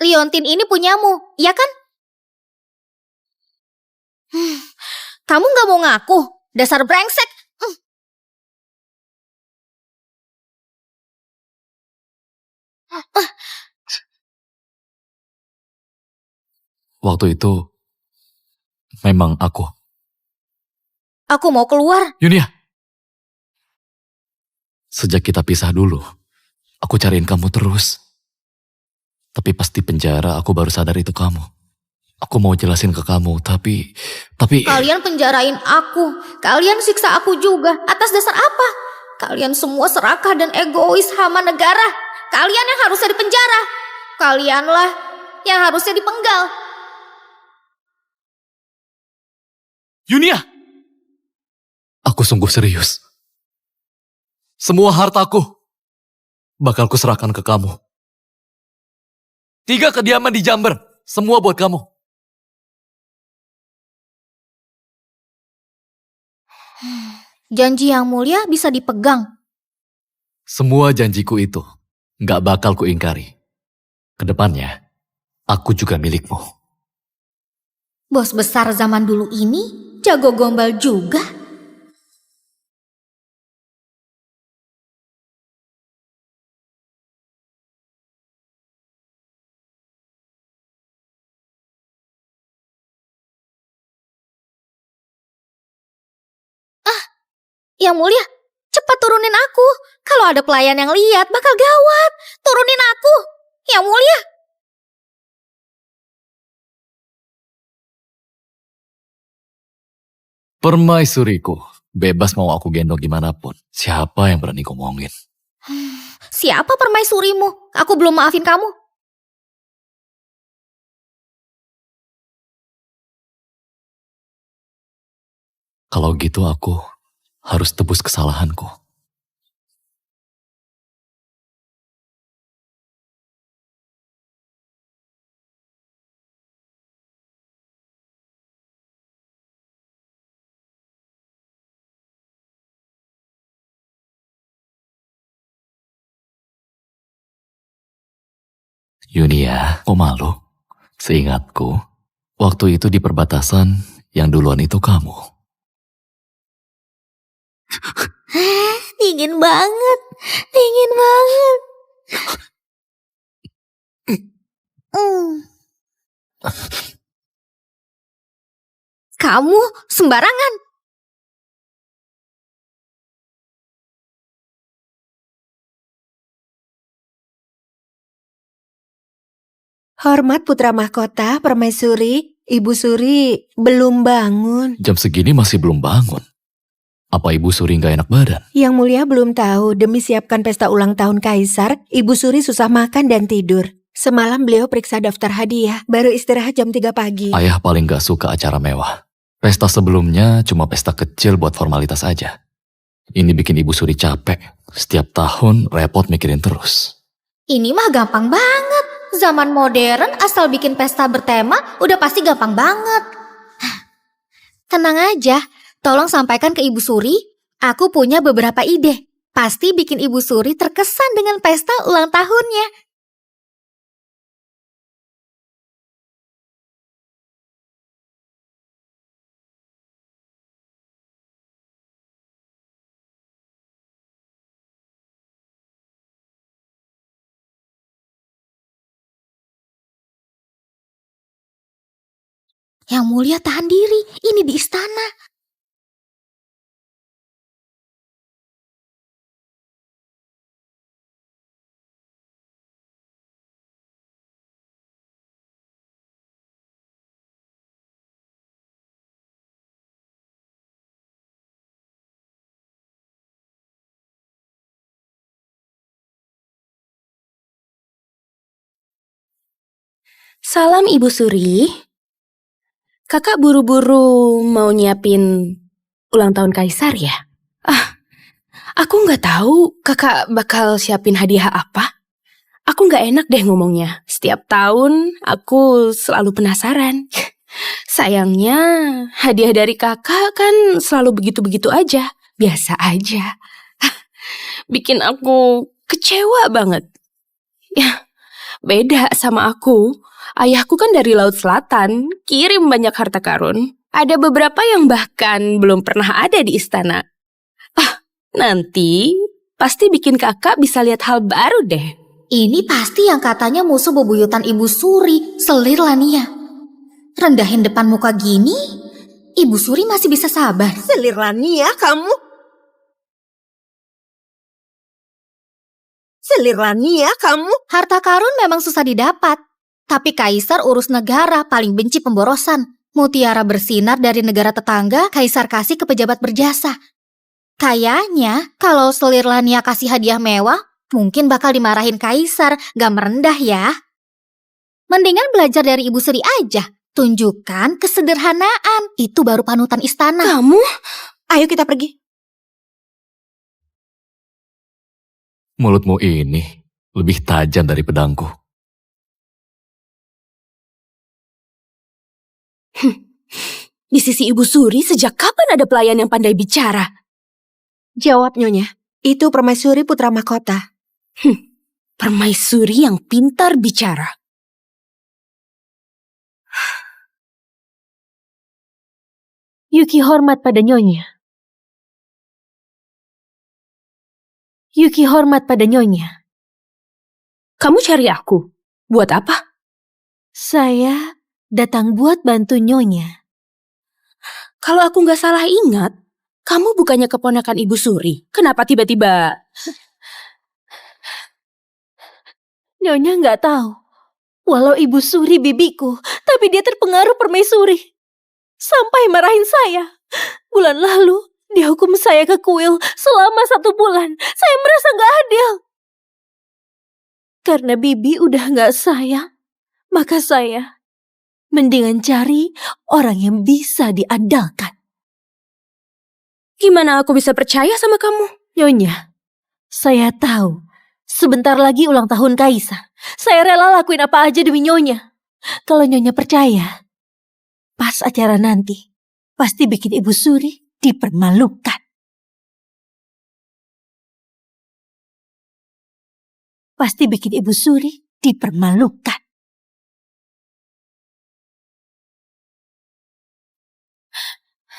Liontin ini punyamu, iya kan? Kamu nggak mau ngaku? Dasar brengsek. Waktu itu memang aku. Aku mau keluar. Yunia, sejak kita pisah dulu, aku cariin kamu terus. Tapi pas di penjara aku baru sadar itu kamu. Aku mau jelasin ke kamu, tapi... Kalian penjarain aku. Kalian siksa aku juga. Atas dasar apa? Kalian semua serakah dan egois hama negara. Kalian yang harusnya dipenjara. Kalianlah yang harusnya dipenggal. Yunia! Aku sungguh serius. Semua hartaku bakal kuserahkan ke kamu. 3 kediaman di Jember, semua buat kamu. Janji yang mulia bisa dipegang. Semua janjiku itu gak bakal kuingkari. Kedepannya, aku juga milikmu. Bos besar zaman dulu ini jago gombal juga. Yang mulia, cepat turunin aku. Kalau ada pelayan yang lihat bakal gawat. Turunin aku. Yang mulia. Permaisuriku, bebas mau aku gendong gimana pun. Siapa yang berani ngomongin? Siapa permaisurimu? Aku belum maafin kamu. Kalau gitu aku harus tebus kesalahanku. Yunia, kok malu? Seingatku, waktu itu di perbatasan, yang duluan itu kamu. Dingin banget. Dingin banget. Kamu sembarangan. Hormat putra mahkota, permaisuri, Ibu Suri belum bangun. Jam segini masih belum bangun. Apa Ibu Suri nggak enak badan? Yang mulia belum tahu, demi siapkan pesta ulang tahun kaisar, Ibu Suri susah makan dan tidur. Semalam beliau periksa daftar hadiah, baru istirahat jam 3 pagi. Ayah paling gak suka acara mewah. Pesta sebelumnya cuma pesta kecil buat formalitas aja. Ini bikin Ibu Suri capek. Setiap tahun repot mikirin terus. Ini mah gampang banget. Zaman modern asal bikin pesta bertema udah pasti gampang banget. Tenang aja, tolong sampaikan ke Ibu Suri. Aku punya beberapa ide. Pasti bikin Ibu Suri terkesan dengan pesta ulang tahunnya. Yang mulia tahan diri, ini di istana. Salam Ibu Suri. Kakak buru-buru mau nyiapin ulang tahun Kaisar ya? Aku nggak tahu kakak bakal siapin hadiah apa. Aku nggak enak deh ngomongnya. Setiap tahun aku selalu penasaran. Sayangnya hadiah dari kakak kan selalu begitu-begitu aja. Biasa aja. Bikin aku kecewa banget. Ya, beda sama aku. Ayahku kan dari Laut Selatan, kirim banyak harta karun. Ada beberapa yang bahkan belum pernah ada di istana. Nanti pasti bikin kakak bisa lihat hal baru deh. Ini pasti yang katanya musuh bebuyutan Ibu Suri, Selir Lania. Rendahin depan muka gini, Ibu Suri masih bisa sabar. Selir Lania kamu? Selir Lania kamu? Harta karun memang susah didapat. Tapi Kaisar urus negara, paling benci pemborosan. Mutiara bersinar dari negara tetangga, Kaisar kasih ke pejabat berjasa. Kayaknya kalau Selir Lania kasih hadiah mewah, mungkin bakal dimarahin Kaisar, gak merendah ya. Mendingan belajar dari Ibu Suri aja. Tunjukkan kesederhanaan, itu baru panutan istana. Kamu? Ayo kita pergi. Mulutmu ini lebih tajam dari pedangku. Di sisi Ibu Suri sejak kapan ada pelayan yang pandai bicara? Jawab Nyonya, itu Permaisuri Putra Mahkota. Permaisuri yang pintar bicara. Yuki hormat pada Nyonya. Yuki hormat pada Nyonya. Kamu cari aku? Buat apa? Saya datang buat bantu Nyonya. Kalau aku nggak salah ingat, kamu bukannya keponakan Ibu Suri. Kenapa tiba-tiba... Nyonya nggak tahu. Walau Ibu Suri bibiku, tapi dia terpengaruh permaisuri. Sampai marahin saya. Bulan lalu, dia hukum saya ke kuil selama 1 bulan. Saya merasa nggak adil. Karena bibi udah nggak sayang, maka saya mendingan cari orang yang bisa diandalkan. Gimana aku bisa percaya sama kamu? Nyonya, saya tahu sebentar lagi ulang tahun Kaisar. Saya rela lakuin apa aja demi Nyonya. Kalau Nyonya percaya, pas acara nanti, pasti bikin Ibu Suri dipermalukan. Pasti bikin Ibu Suri dipermalukan.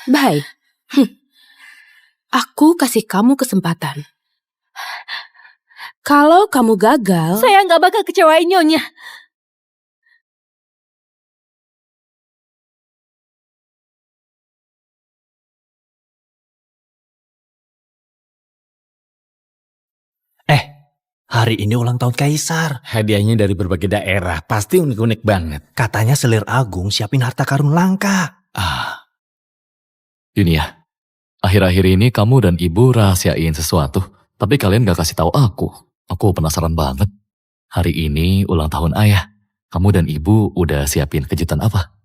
Baik. Aku kasih kamu kesempatan. Kalau kamu gagal... Saya nggak bakal kecewain Nyonya. Hari ini ulang tahun Kaisar. Hadiahnya dari berbagai daerah, pasti unik-unik banget. Katanya Selir Agung siapin harta karun langka. Ini ya, akhir-akhir ini kamu dan ibu rahasiain sesuatu, tapi kalian gak kasih tahu aku. Aku penasaran banget. Hari ini ulang tahun ayah. Kamu dan ibu udah siapin kejutan apa?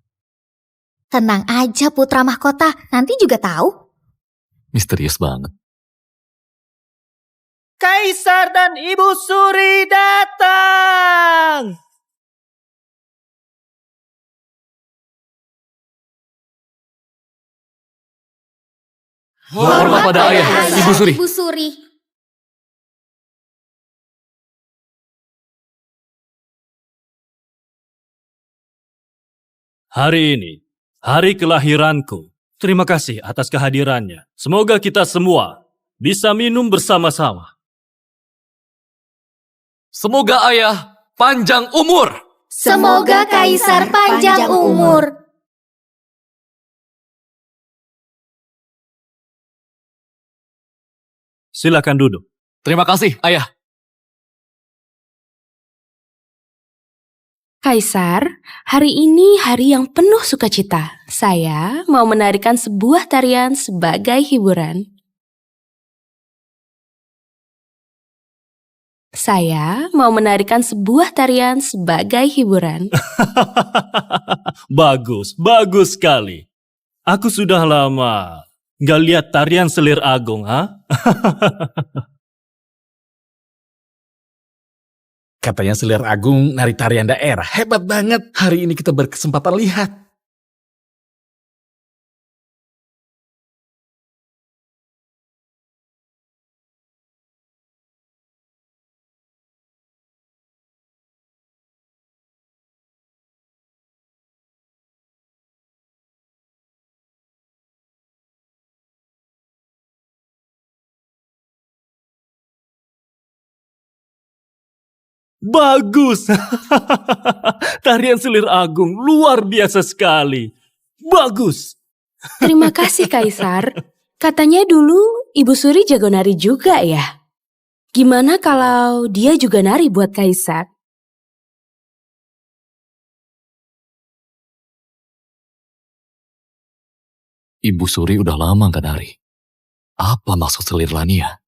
Tenang aja Putra Mahkota, nanti juga tahu. Misterius banget. Kaisar dan Ibu Suri datang. Hormat pada ayah, Ibu Suri. Ibu Suri. Hari ini, hari kelahiranku. Terima kasih atas kehadirannya. Semoga kita semua bisa minum bersama-sama. Semoga ayah panjang umur. Semoga Kaisar panjang umur. Silakan duduk. Terima kasih, ayah. Kaisar, hari ini hari yang penuh sukacita. Saya mau menarikan sebuah tarian sebagai hiburan. Saya mau menarikan sebuah tarian sebagai hiburan. Bagus, bagus sekali. Aku sudah lama gak lihat tarian selir agung, ha? Katanya Selir Agung nari tarian daerah. Hebat banget. Hari ini kita berkesempatan lihat. Bagus. Tarian selir agung luar biasa sekali. Bagus. Terima kasih, Kaisar. Katanya dulu Ibu Suri jago nari juga ya? Gimana kalau dia juga nari buat Kaisar? Ibu Suri udah lama gak nari. Apa maksud selir Lania?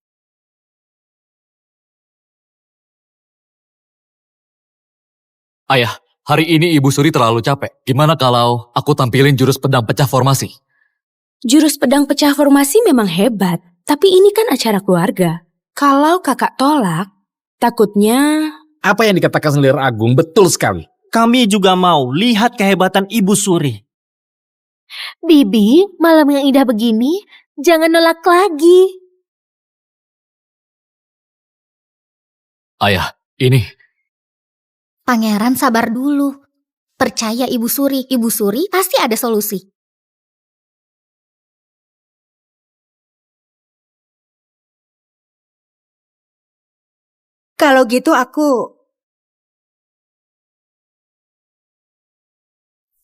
Ayah, hari ini Ibu Suri terlalu capek. Gimana kalau aku tampilin jurus pedang pecah formasi? Jurus pedang pecah formasi memang hebat, tapi ini kan acara keluarga. Kalau kakak tolak, takutnya... Apa yang dikatakan Selir Agung betul sekali. Kami juga mau lihat kehebatan Ibu Suri. Bibi, malam yang indah begini, jangan nolak lagi. Ayah, ini. Pangeran sabar dulu. Percaya Ibu Suri. Ibu Suri pasti ada solusi. Kalau gitu aku...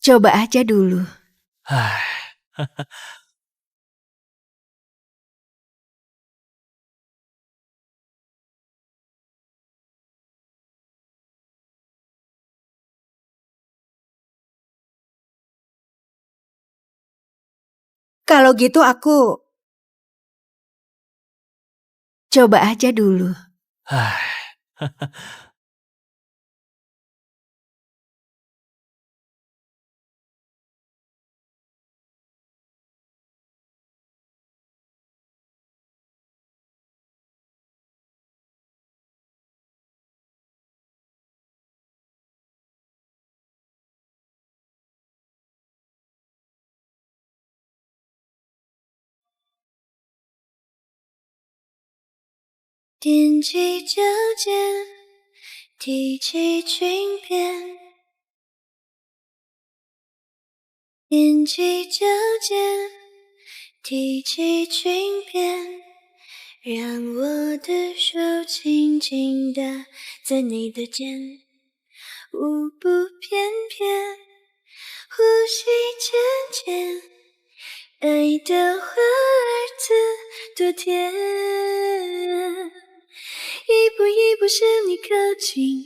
Coba aja dulu. Kalau gitu aku... Coba aja dulu.踮起脚尖，提起裙边，踮起脚尖，提起裙边，让我的手轻轻地在你的肩，舞步翩翩，呼吸渐渐，爱的华儿子多甜。一步一步向你靠近，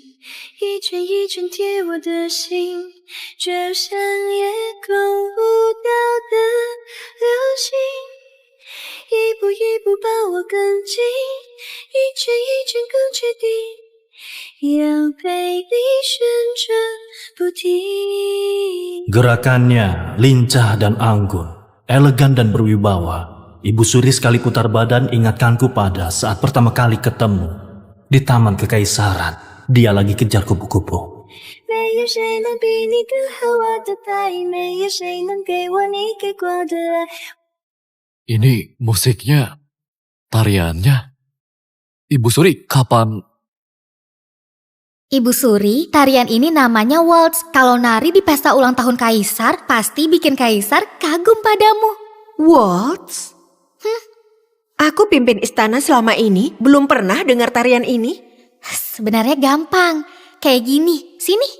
一圈一圈贴我的心，就像夜空舞蹈的流星。一步一步把我更近，一圈一圈更确定，要陪你旋转不停。 Gerakannya lincah dan anggun, elegan dan berwibawa. Ibu Suri sekali putar badan ingatkanku pada saat pertama kali ketemu di Taman Kekaisaran. Dia lagi kejar kupu-kupu. Ini musiknya, tariannya. Ibu Suri kapan? Ibu Suri, tarian ini namanya waltz. Kalau nari di pesta ulang tahun Kaisar, pasti bikin Kaisar kagum padamu. Waltz? Aku pimpin istana selama ini, belum pernah dengar tarian ini. Sebenarnya gampang. Kayak gini, sini.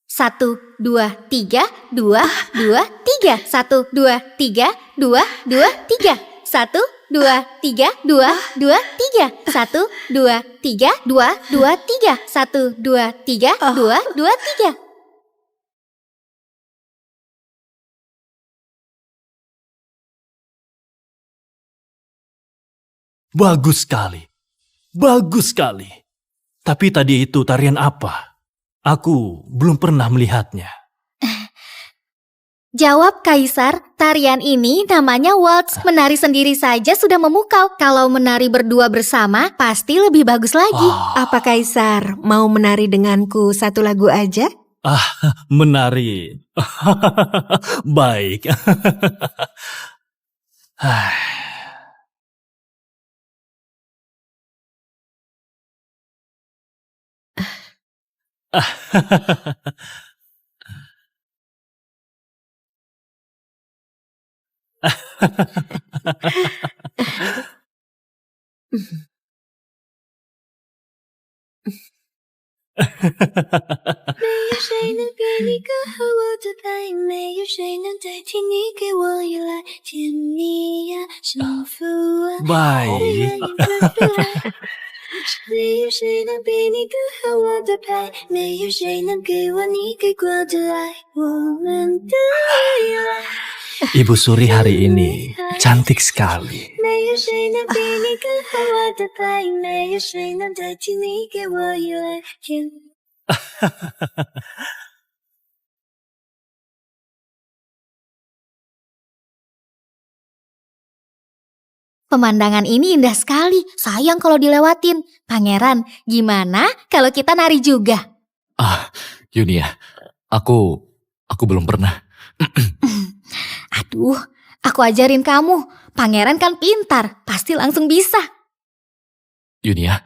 Satu, dua, tiga, dua, dua, tiga. Satu, dua, tiga, dua, dua, tiga. Satu, dua, tiga, dua, dua, tiga. Satu, dua, tiga, dua, dua, tiga. Satu, dua, tiga, dua, dua, tiga. Bagus sekali. Bagus sekali. Tapi tadi itu tarian apa? Aku belum pernah melihatnya. Jawab Kaisar, tarian ini namanya waltz. Menari sendiri saja sudah memukau. Kalau menari berdua bersama, pasti lebih bagus lagi. Apa Kaisar mau menari denganku satu lagu aja? Menari. Baik. Baik. 没有谁能比你更好我的拍，没有谁能给我你给过的爱，我们的未来。 Ibu Suri hari ini cantik sekali. 没有谁能比你更好我的拍，没有谁能代替你给我依赖。天。 Pemandangan ini indah sekali. Sayang kalau dilewatin. Pangeran, gimana kalau kita nari juga? Yunia, aku belum pernah. Aduh, aku ajarin kamu. Pangeran kan pintar, pasti langsung bisa. Yunia.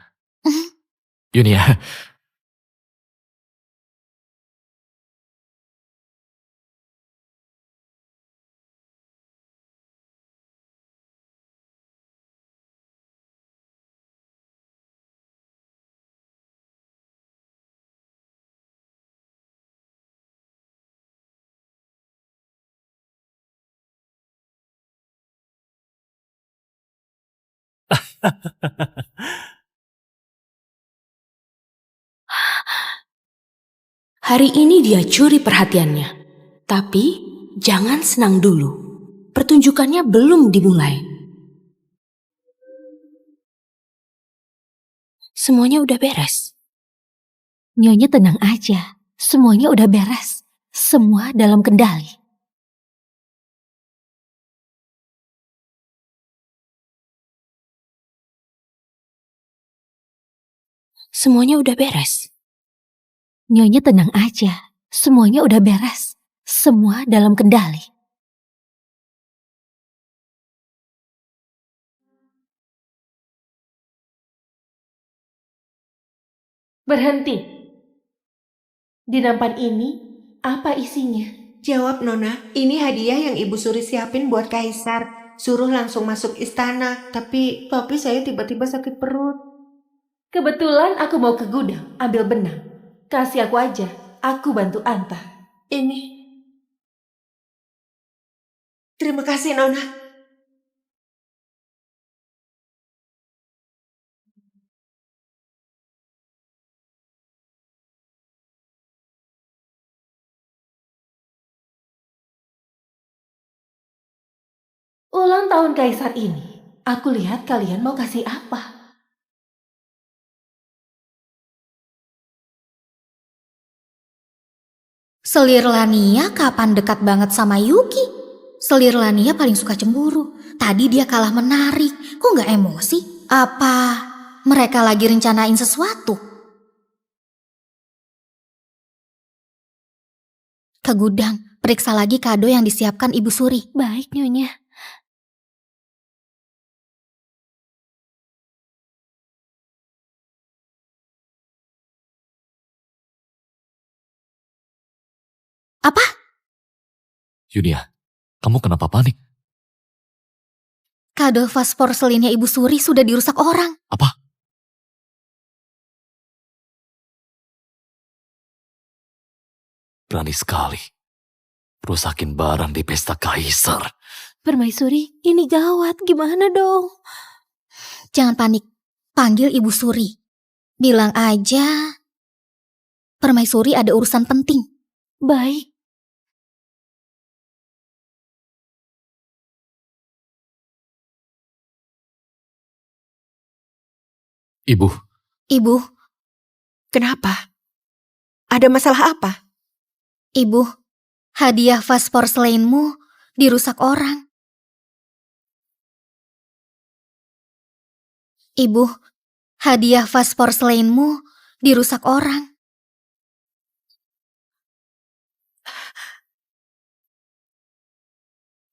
Yunia. Hari ini dia curi perhatiannya. Tapi jangan senang dulu. Pertunjukannya belum dimulai. Semuanya udah beres. Nyonya tenang aja. Semuanya udah beres. Semua dalam kendali. Semuanya udah beres. Nyonya tenang aja. Semuanya udah beres. Semua dalam kendali. Berhenti. Di nampan ini, apa isinya? Jawab Nona, ini hadiah yang Ibu Suri siapin buat Kaisar. Suruh langsung masuk istana. Tapi saya tiba-tiba sakit perut. Kebetulan aku mau ke gudang, ambil benang. Kasih aku aja, aku bantu antar. Ini. Terima kasih Nona. Ulang tahun Kaisar ini, aku lihat kalian mau kasih apa? Selir Lania kapan dekat banget sama Yuki? Selir Lania paling suka cemburu. Tadi dia kalah menarik. Kok nggak emosi? Apa mereka lagi rencanain sesuatu? Ke gudang, periksa lagi kado yang disiapkan Ibu Suri. Baik, Nyonya. Apa? Yunia, kamu kenapa panik? Kado vas porselinnya Ibu Suri sudah dirusak orang. Apa? Berani sekali. Rusakin barang di pesta Kaisar. Permaisuri, ini gawat. Gimana dong? Jangan panik. Panggil Ibu Suri. Bilang aja Permaisuri ada urusan penting. Baik. Ibu, Ibu, Kenapa? Ada masalah apa? Ibu, hadiah vas porseleinmu dirusak orang. Ibu, hadiah vas porseleinmu dirusak orang.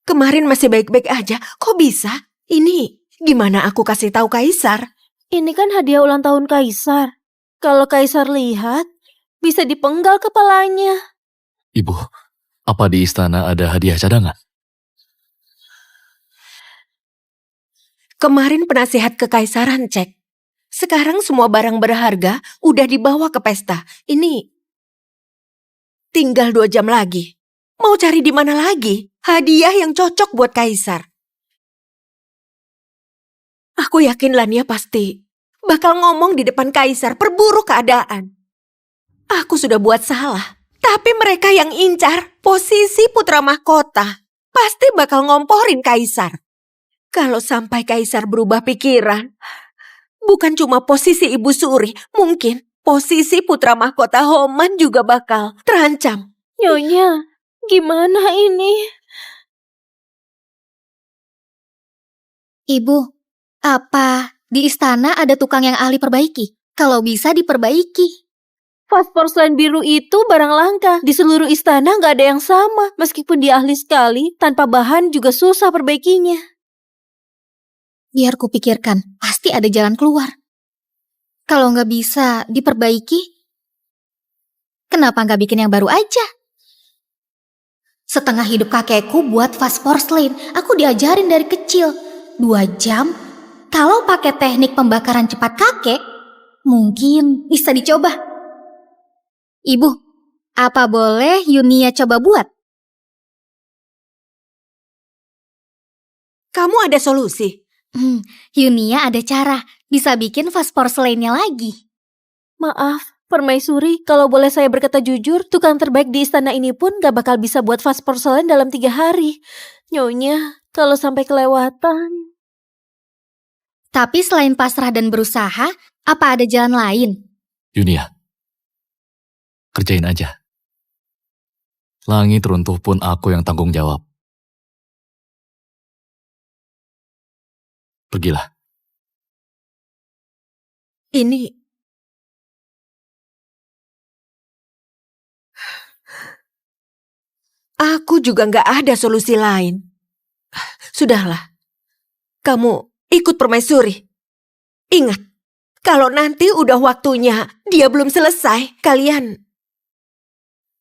Kemarin masih baik-baik aja. Kok bisa? Ini gimana aku kasih tahu Kaisar? Ini kan hadiah ulang tahun Kaisar. Kalau Kaisar lihat, bisa dipenggal kepalanya. Ibu, apa di istana ada hadiah cadangan? Kemarin penasihat kekaisaran cek. Sekarang semua barang berharga udah dibawa ke pesta. Ini tinggal 2 jam lagi. Mau cari di mana lagi? Hadiah yang cocok buat Kaisar. Aku yakin Lania pasti bakal ngomong di depan Kaisar perburuk keadaan. Aku sudah buat salah. Tapi mereka yang incar posisi putra mahkota pasti bakal ngomporin Kaisar. Kalau sampai Kaisar berubah pikiran, bukan cuma posisi Ibu Suri, mungkin posisi putra mahkota Homan juga bakal terancam. Nyonya, gimana ini? Ibu, apa di istana ada tukang yang ahli perbaiki? Kalau bisa diperbaiki. Vas porselen biru itu barang langka. Di seluruh istana nggak ada yang sama. Meskipun dia ahli sekali, tanpa bahan juga susah perbaikinya. Biar kupikirkan, pasti ada jalan keluar. Kalau nggak bisa diperbaiki, kenapa nggak bikin yang baru aja? Setengah hidup kakekku buat vas porselen, aku diajarin dari kecil. 2 jam, kalau pakai teknik pembakaran cepat kakek, mungkin bisa dicoba. Ibu, apa boleh Yunia coba buat? Kamu ada solusi? Yunia ada cara, bisa bikin vas porselennya lagi. Maaf, Permaisuri, kalau boleh saya berkata jujur, tukang terbaik di istana ini pun gak bakal bisa buat vas porselen dalam 3 hari. Nyonya, kalau sampai kelewatan... Tapi selain pasrah dan berusaha, apa ada jalan lain? Yunia, kerjain aja. Langit runtuh pun aku yang tanggung jawab. Pergilah. Ini... Aku juga nggak ada solusi lain. Sudahlah, kamu ikut Permaisuri. Ingat, kalau nanti udah waktunya dia belum selesai, kalian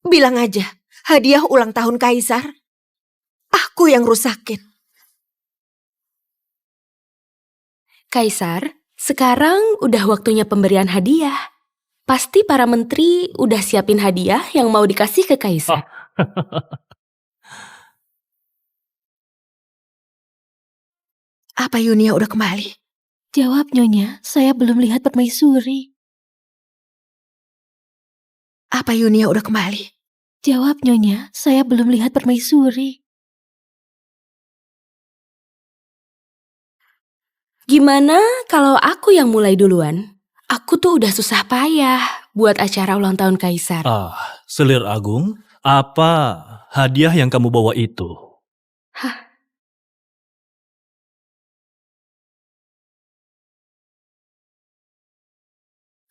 bilang aja hadiah ulang tahun Kaisar, aku yang rusakin. Kaisar, sekarang udah waktunya pemberian hadiah. Pasti para menteri udah siapin hadiah yang mau dikasih ke Kaisar. Apa Yunia udah kembali? Jawab, Nyonya, saya belum lihat Permaisuri. Apa Yunia udah kembali? Jawab, Nyonya, saya belum lihat Permaisuri. Gimana kalau aku yang mulai duluan? Aku tuh udah susah payah buat acara ulang tahun Kaisar. Selir Agung, apa hadiah yang kamu bawa itu?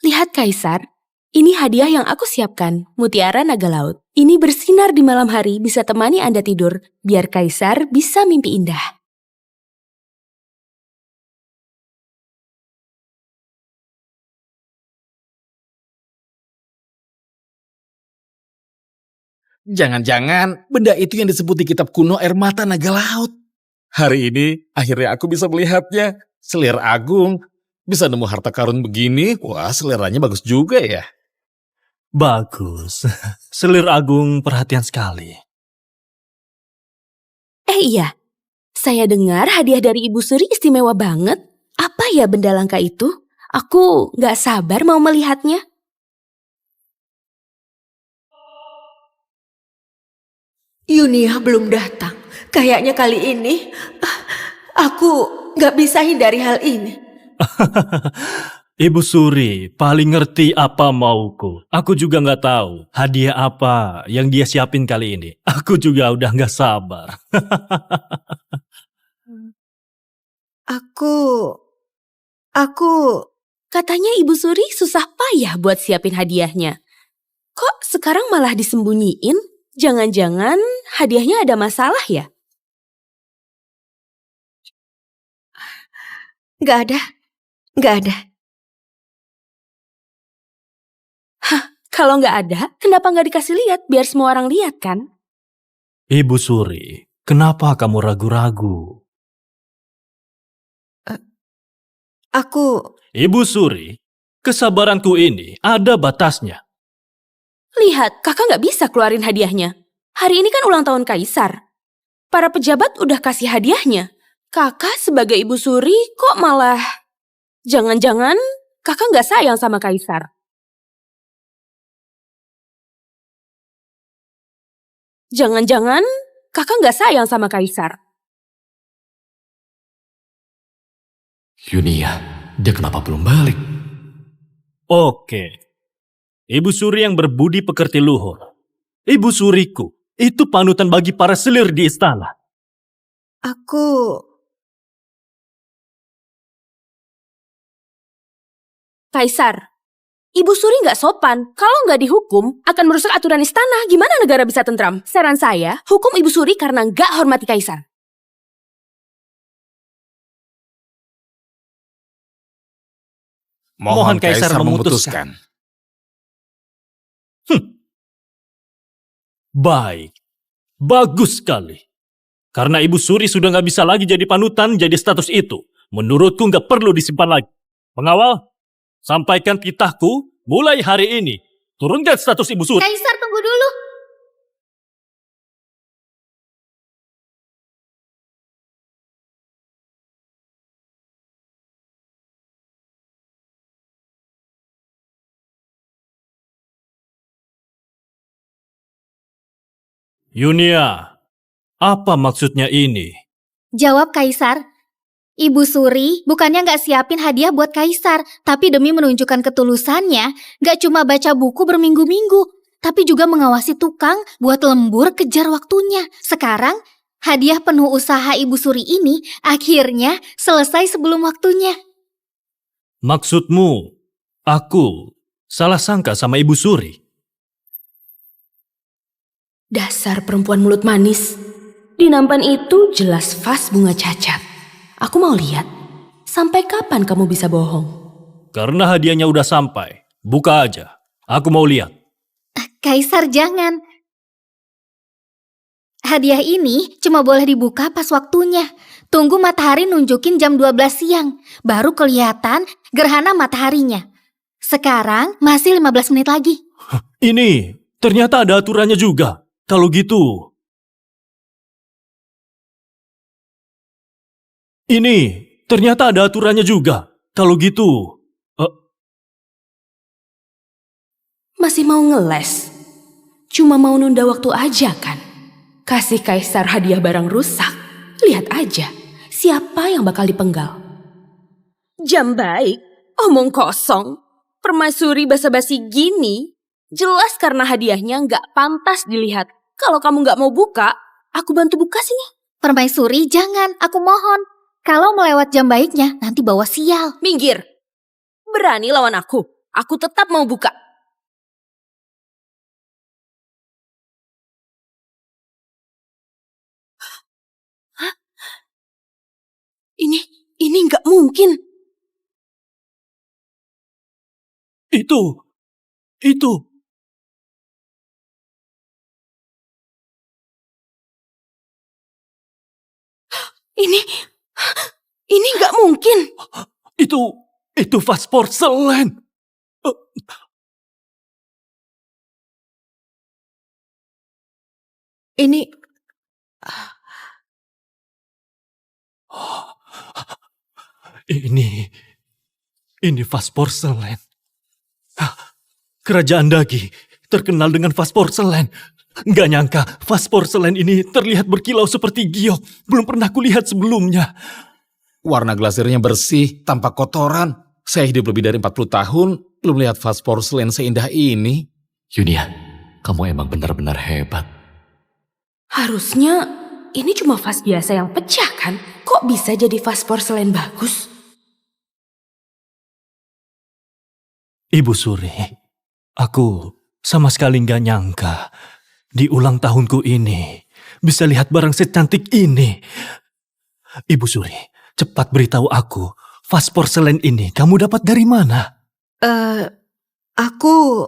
Lihat Kaisar, ini hadiah yang aku siapkan, mutiara naga laut. Ini bersinar di malam hari bisa temani Anda tidur, biar Kaisar bisa mimpi indah. Jangan-jangan benda itu yang disebut di kitab kuno air mata naga laut. Hari ini akhirnya aku bisa melihatnya. Selir Agung bisa nemu harta karun begini. Wah, seleranya bagus juga ya. Bagus. Selir Agung perhatian sekali. Iya, saya dengar hadiah dari Ibu Suri istimewa banget. Apa ya benda langka itu? Aku gak sabar mau melihatnya. Yunia belum datang. Kayaknya kali ini aku nggak bisa hindari hal ini. Ibu Suri paling ngerti apa mauku. Aku juga nggak tahu hadiah apa yang dia siapin kali ini. Aku juga udah nggak sabar. Aku... Katanya Ibu Suri susah payah buat siapin hadiahnya. Kok sekarang malah disembunyiin? Jangan-jangan hadiahnya ada masalah ya? Nggak ada. Kalau nggak ada, kenapa nggak dikasih lihat biar semua orang lihat kan? Ibu Suri, kenapa kamu ragu-ragu? Ibu Suri, kesabaranku ini ada batasnya. Lihat, kakak nggak bisa keluarin hadiahnya. Hari ini kan ulang tahun Kaisar. Para pejabat udah kasih hadiahnya. Kakak sebagai Ibu Suri kok malah... Jangan-jangan kakak nggak sayang sama Kaisar. Jangan-jangan kakak nggak sayang sama Kaisar. Yunia, dia kenapa belum balik? Oke. Ibu Suri yang berbudi pekerti luhur. Ibu Suriku, itu panutan bagi para selir di istana. Kaisar, Ibu Suri nggak sopan. Kalau nggak dihukum, akan merusak aturan istana. Gimana negara bisa tentram? Saran saya, hukum Ibu Suri karena nggak hormati Kaisar. Mohon Kaisar memutuskan. Baik. Bagus sekali. Karena Ibu Suri sudah nggak bisa lagi jadi panutan jadi status itu. Menurutku nggak perlu disimpan lagi. Pengawal, sampaikan titahku mulai hari ini. Turunkan status Ibu Suri. Kaisar, tunggu dulu. Yunia, apa maksudnya ini? Jawab Kaisar. Ibu Suri bukannya nggak siapin hadiah buat Kaisar, tapi demi menunjukkan ketulusannya, nggak cuma baca buku berminggu-minggu, tapi juga mengawasi tukang buat lembur kejar waktunya. Sekarang, hadiah penuh usaha Ibu Suri ini akhirnya selesai sebelum waktunya. Maksudmu, aku salah sangka sama Ibu Suri? Dasar perempuan mulut manis. Di nampan itu jelas vas bunga cacat. Aku mau lihat, sampai kapan kamu bisa bohong? Karena hadiahnya udah sampai. Buka aja. Aku mau lihat. Kaisar jangan. Hadiah ini cuma boleh dibuka pas waktunya. Tunggu matahari nunjukin jam 12 siang. Baru kelihatan gerhana mataharinya. Sekarang masih 15 menit lagi. Ini ternyata ada aturannya juga. Kalau gitu... Ini ternyata ada aturannya juga. Kalau gitu... Masih mau ngeles? Cuma mau nunda waktu aja kan? Kasih Kaisar hadiah barang rusak. Lihat aja, siapa yang bakal dipenggal. Jam baik, omong kosong. Permaisuri basa-basi gini, jelas karena hadiahnya nggak pantas dilihat. Kalau kamu nggak mau buka, aku bantu buka sini. Permaisuri jangan, aku mohon. Kalau melewat jam baiknya, nanti bawa sial. Minggir. Berani lawan aku. Aku tetap mau buka. Hah? Ini nggak mungkin. Itu. Ini nggak mungkin. Itu vas porselen. Ini... Ini vas porselen. Kerajaan Dagi terkenal dengan vas porselen. Nggak nyangka vas porselen ini terlihat berkilau seperti giok. Belum pernah kulihat sebelumnya. Warna glasirnya bersih, tanpa kotoran. Saya hidup lebih dari 40 tahun, belum lihat vas porselen seindah ini. Yunia, kamu emang benar-benar hebat. Harusnya ini cuma vas biasa yang pecah kan? Kok bisa jadi vas porselen bagus? Ibu Suri, aku sama sekali nggak nyangka di ulang tahunku ini bisa lihat barang secantik ini. Ibu Suri, cepat beritahu aku, vas porselen ini kamu dapat dari mana? Aku...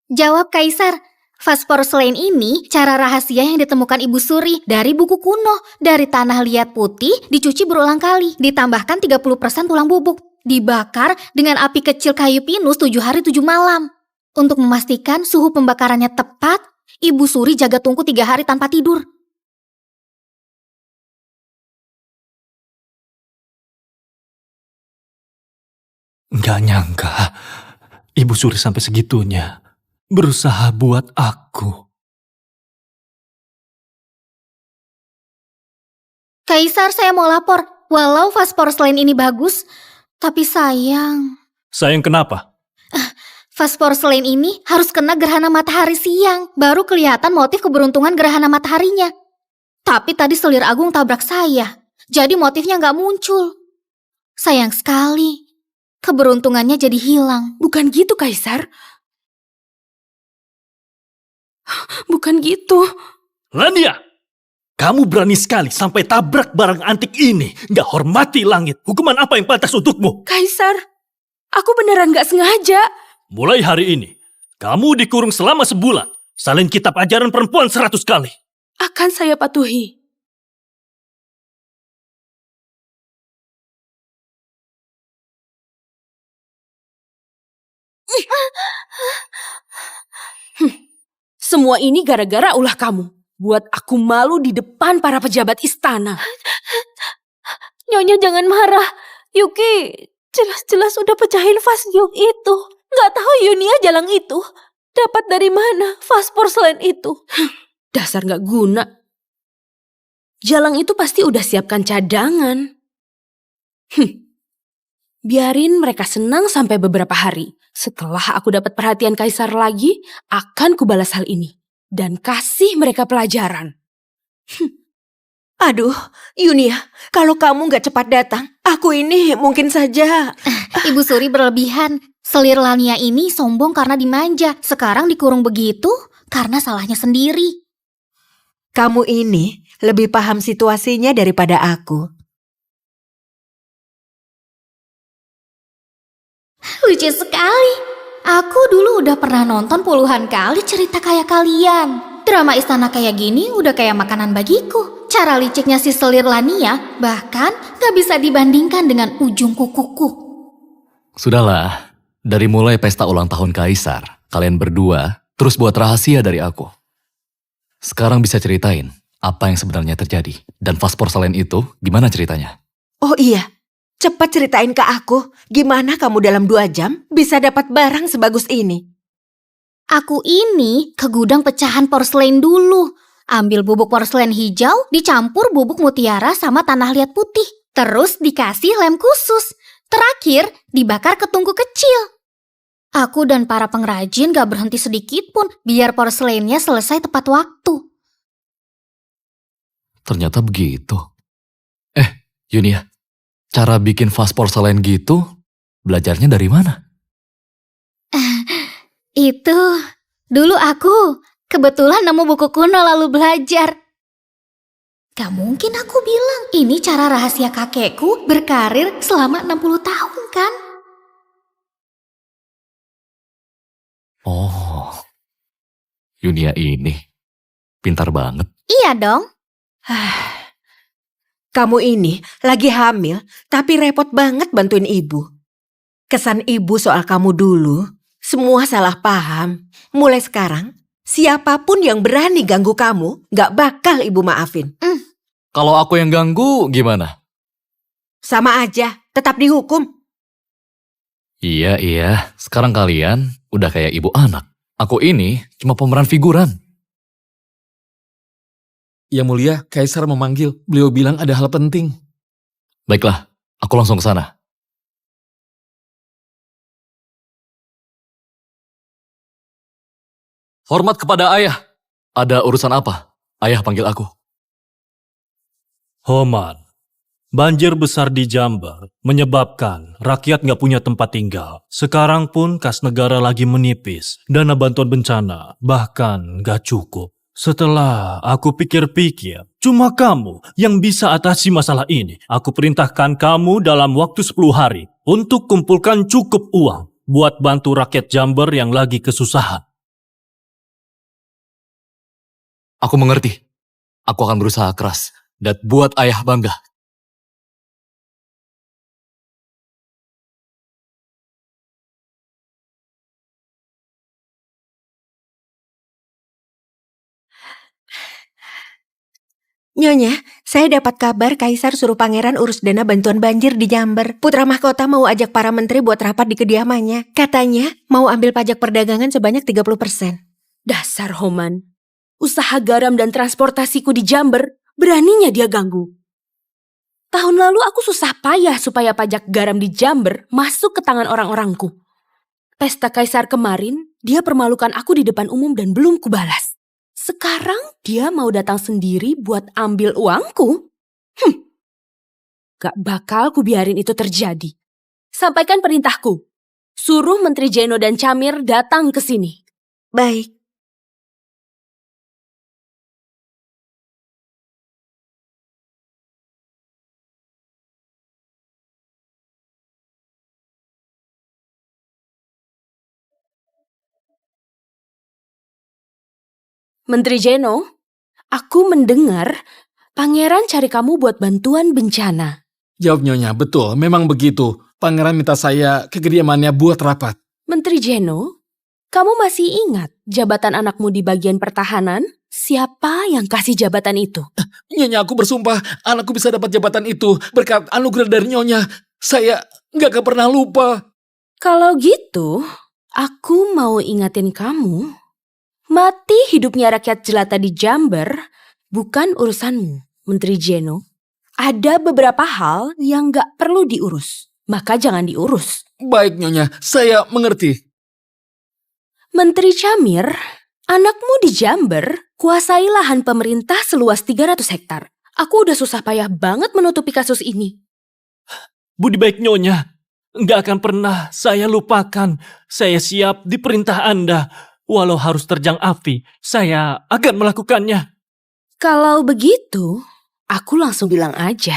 Jawab Kaisar. Vas porselen ini cara rahasia yang ditemukan Ibu Suri dari buku kuno. Dari tanah liat putih dicuci berulang kali. Ditambahkan 30% tulang bubuk. Dibakar dengan api kecil kayu pinus 7 hari 7 malam. Untuk memastikan suhu pembakarannya tepat, Ibu Suri jaga tungku 3 hari tanpa tidur. Nggak nyangka, Ibu Suri sampai segitunya berusaha buat aku. Kaisar, saya mau lapor. Walau vas porselen ini bagus, tapi sayang. Sayang kenapa? Vas porselen ini harus kena gerhana matahari siang, baru kelihatan motif keberuntungan gerhana mataharinya. Tapi tadi selir agung tabrak saya, jadi motifnya nggak muncul. Sayang sekali, keberuntungannya jadi hilang. Bukan gitu, Kaisar. Bukan gitu. Lania, kamu berani sekali sampai tabrak barang antik ini. Nggak hormati langit. Hukuman apa yang pantas untukmu? Kaisar, aku beneran gak sengaja. Mulai hari ini, kamu dikurung selama sebulan. Salin kitab ajaran perempuan 100 kali. Akan saya patuhi. Semua ini gara-gara ulah kamu. Buat aku malu di depan para pejabat istana. Nyonya jangan marah. Yuki jelas-jelas udah pecahin vas giok itu. Nggak tahu Yunia jalang itu dapat dari mana vas porselen itu. Dasar gak guna. Jalang itu pasti udah siapkan cadangan. Biarin mereka senang sampai beberapa hari. Setelah aku dapat perhatian Kaisar lagi, akan kubalas hal ini. Dan kasih mereka pelajaran. Aduh, Yunia, kalau kamu nggak cepat datang, aku ini mungkin saja... Ibu Suri berlebihan. Selir Lania ini sombong karena dimanja. Sekarang dikurung begitu karena salahnya sendiri. Kamu ini lebih paham situasinya daripada aku. Lucu sekali. Aku dulu udah pernah nonton puluhan kali cerita kayak kalian. Drama istana kayak gini udah kayak makanan bagiku. Cara liciknya si Selir Lania bahkan gak bisa dibandingkan dengan ujung kukuku. Sudahlah, dari mulai pesta ulang tahun Kaisar, kalian berdua terus buat rahasia dari aku. Sekarang bisa ceritain apa yang sebenarnya terjadi. Dan vas porselen itu gimana ceritanya? Oh iya, cepat ceritain ke aku, gimana kamu dalam 2 jam bisa dapat barang sebagus ini? Aku ini ke gudang pecahan porselen dulu. Ambil bubuk porselen hijau, dicampur bubuk mutiara sama tanah liat putih. Terus dikasih lem khusus. Terakhir, dibakar ke tungku kecil. Aku dan para pengrajin gak berhenti sedikit pun biar porselennya selesai tepat waktu. Ternyata begitu. Yunia, cara bikin vas porselen gitu, belajarnya dari mana? Itu, dulu aku kebetulan nemu buku kuno lalu belajar. Gak mungkin aku bilang, ini cara rahasia kakekku berkarir selama 60 tahun kan? Oh, Yunia ini pintar banget. Iya dong. Kamu ini lagi hamil, tapi repot banget bantuin ibu. Kesan ibu soal kamu dulu, semua salah paham. Mulai sekarang, siapapun yang berani ganggu kamu, gak bakal ibu maafin. Kalau aku yang ganggu, gimana? Sama aja, tetap dihukum. Iya, sekarang kalian udah kayak ibu anak. Aku ini cuma pemeran figuran. Yang mulia, Kaisar memanggil. Beliau bilang ada hal penting. Baiklah, aku langsung ke sana. Hormat kepada ayah. Ada urusan apa? Ayah panggil aku. Homan, banjir besar di Jamber menyebabkan rakyat nggak punya tempat tinggal. Sekarang pun kas negara lagi menipis. Dana bantuan bencana bahkan nggak cukup. Setelah aku pikir-pikir, cuma kamu yang bisa atasi masalah ini. Aku perintahkan kamu dalam waktu 10 hari untuk kumpulkan cukup uang buat bantu rakyat Jamber yang lagi kesusahan. Aku mengerti. Aku akan berusaha keras dan buat ayah bangga. Nyonya, saya dapat kabar Kaisar suruh pangeran urus dana bantuan banjir di Jamber. Putra mahkota mau ajak para menteri buat rapat di kediamannya. Katanya mau ambil pajak perdagangan sebanyak 30%. Dasar Homan. Usaha garam dan transportasiku di Jamber, beraninya dia ganggu. Tahun lalu aku susah payah supaya pajak garam di Jamber masuk ke tangan orang-orangku. Pesta Kaisar kemarin, dia permalukan aku di depan umum dan belum kubalas. Sekarang dia mau datang sendiri buat ambil uangku? Gak bakal ku biarin itu terjadi. Sampaikan perintahku. Suruh Menteri Jeno dan Camir datang ke sini. Baik. Menteri Jeno, aku mendengar pangeran cari kamu buat bantuan bencana. Jawab Nyonya, betul, memang begitu. Pangeran minta saya ke kediamannya buat rapat. Menteri Jeno, kamu masih ingat jabatan anakmu di bagian pertahanan? Siapa yang kasih jabatan itu? Nyonya, aku bersumpah anakku bisa dapat jabatan itu berkat anugerah dari Nyonya. Saya nggak akan pernah lupa. Kalau gitu, aku mau ingatin kamu, mati hidupnya rakyat jelata di Jamber bukan urusanmu, Menteri Jeno. Ada beberapa hal yang gak perlu diurus, maka jangan diurus. Baik Nyonya, saya mengerti. Menteri Camir, anakmu di Jamber kuasai lahan pemerintah seluas 300 hektar. Aku udah susah payah banget menutupi kasus ini. Budi baik Nyonya, nggak akan pernah saya lupakan. Saya siap di perintah Anda. Walau harus terjang api, saya akan melakukannya. Kalau begitu, aku langsung bilang aja.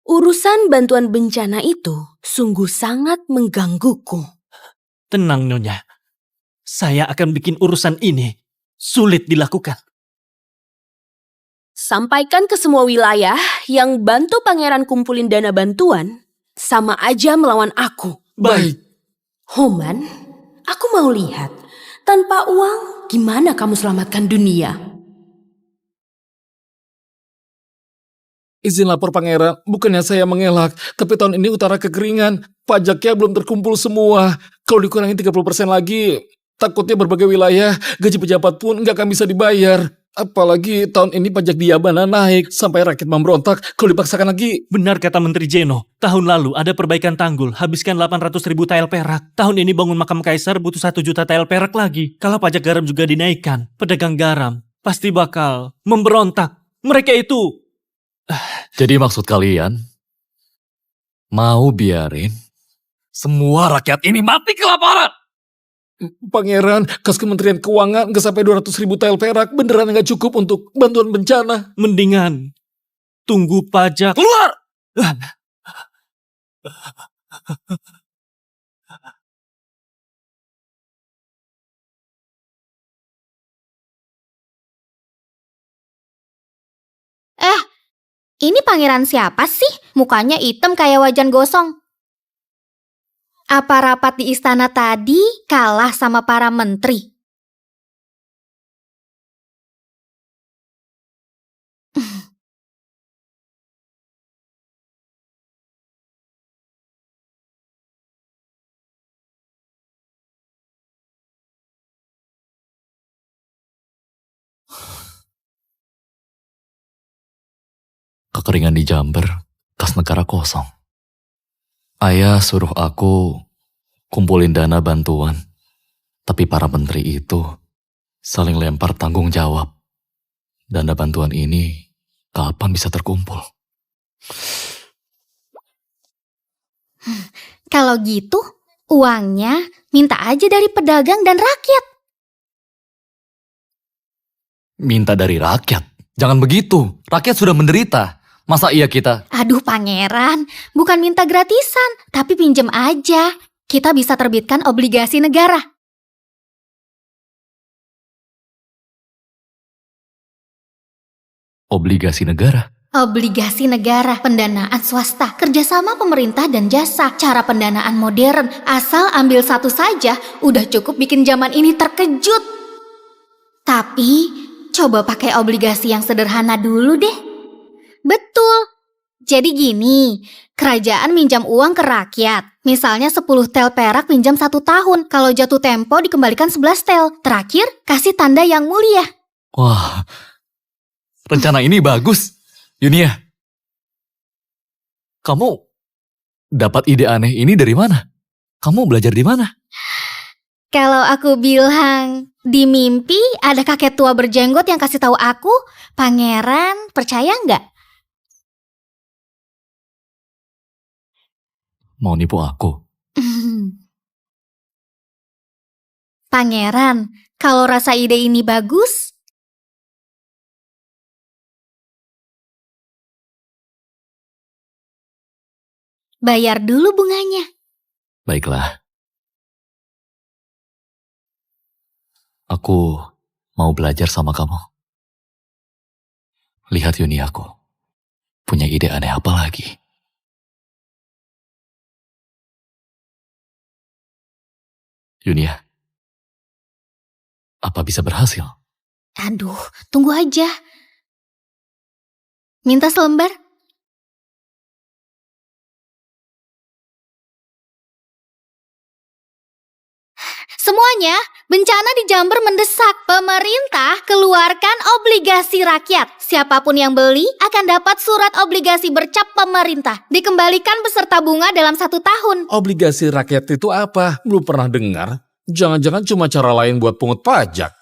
Urusan bantuan bencana itu sungguh sangat menggangguku. Tenang Nyonya, saya akan bikin urusan ini sulit dilakukan. Sampaikan ke semua wilayah yang bantu pangeran kumpulin dana bantuan, sama aja melawan aku. Baik. Homan, aku mau lihat, tanpa uang gimana kamu selamatkan dunia? Izin lapor Pangeran, bukannya saya mengelak, tapi tahun ini utara kekeringan. Pajaknya belum terkumpul semua. Kalau dikurangi 30% lagi, takutnya berbagai wilayah, gaji pejabat pun nggak akan bisa dibayar. Apalagi tahun ini pajak di Yabana naik, sampai rakyat memberontak kalau dipaksakan lagi. Benar kata Menteri Jeno, tahun lalu ada perbaikan tanggul, habiskan 800.000 tael perak. Tahun ini bangun makam kaisar butuh 1 juta tael perak lagi. Kalau pajak garam juga dinaikkan, pedagang garam pasti bakal memberontak. Mereka itu... Jadi maksud kalian, mau biarin semua rakyat ini mati kelaparan? Pangeran, kas Kementerian Keuangan nggak sampai 200.000 tael perak, beneran nggak cukup untuk bantuan bencana. Mendingan tunggu pajak. Keluar! Ini pangeran siapa sih? Mukanya hitam kayak wajan gosong. Apa rapat di istana tadi kalah sama para menteri? Kekeringan di Jamber, kas negara kosong. Ayah suruh aku kumpulin dana bantuan, tapi para menteri itu saling lempar tanggung jawab. Dana bantuan ini kapan bisa terkumpul? Kalau gitu, uangnya minta aja dari pedagang dan rakyat. Minta dari rakyat? Jangan begitu, rakyat sudah menderita. Masa iya kita? Aduh pangeran, bukan minta gratisan, tapi pinjem aja. Kita bisa terbitkan obligasi negara. Obligasi negara? Obligasi negara, pendanaan swasta, kerjasama pemerintah dan jasa, cara pendanaan modern. Asal ambil satu saja, udah cukup bikin zaman ini terkejut. Tapi, coba pakai obligasi yang sederhana dulu deh. Betul. Jadi gini, kerajaan minjam uang ke rakyat. Misalnya 10 tel perak pinjam 1 tahun. Kalau jatuh tempo dikembalikan 11 tel. Terakhir, kasih tanda yang mulia. Wah, rencana ini bagus. Yunia, kamu dapat ide aneh ini dari mana? Kamu belajar di mana? Kalau aku bilang di mimpi ada kakek tua berjenggot yang kasih tahu aku, pangeran percaya nggak? Mau nipu aku? Pangeran, kalau rasa ide ini bagus, bayar dulu bunganya. Baiklah. Aku mau belajar sama kamu. Lihat Yuni aku. Punya ide aneh apa lagi? Yunia, apa bisa berhasil? Aduh, tunggu aja. Minta selembar? Semuanya, bencana di Jember mendesak. Pemerintah keluarkan obligasi rakyat. Siapapun yang beli akan dapat surat obligasi bercap pemerintah. Dikembalikan beserta bunga dalam 1 tahun. Obligasi rakyat itu apa? Belum pernah dengar. Jangan-jangan cuma cara lain buat pungut pajak.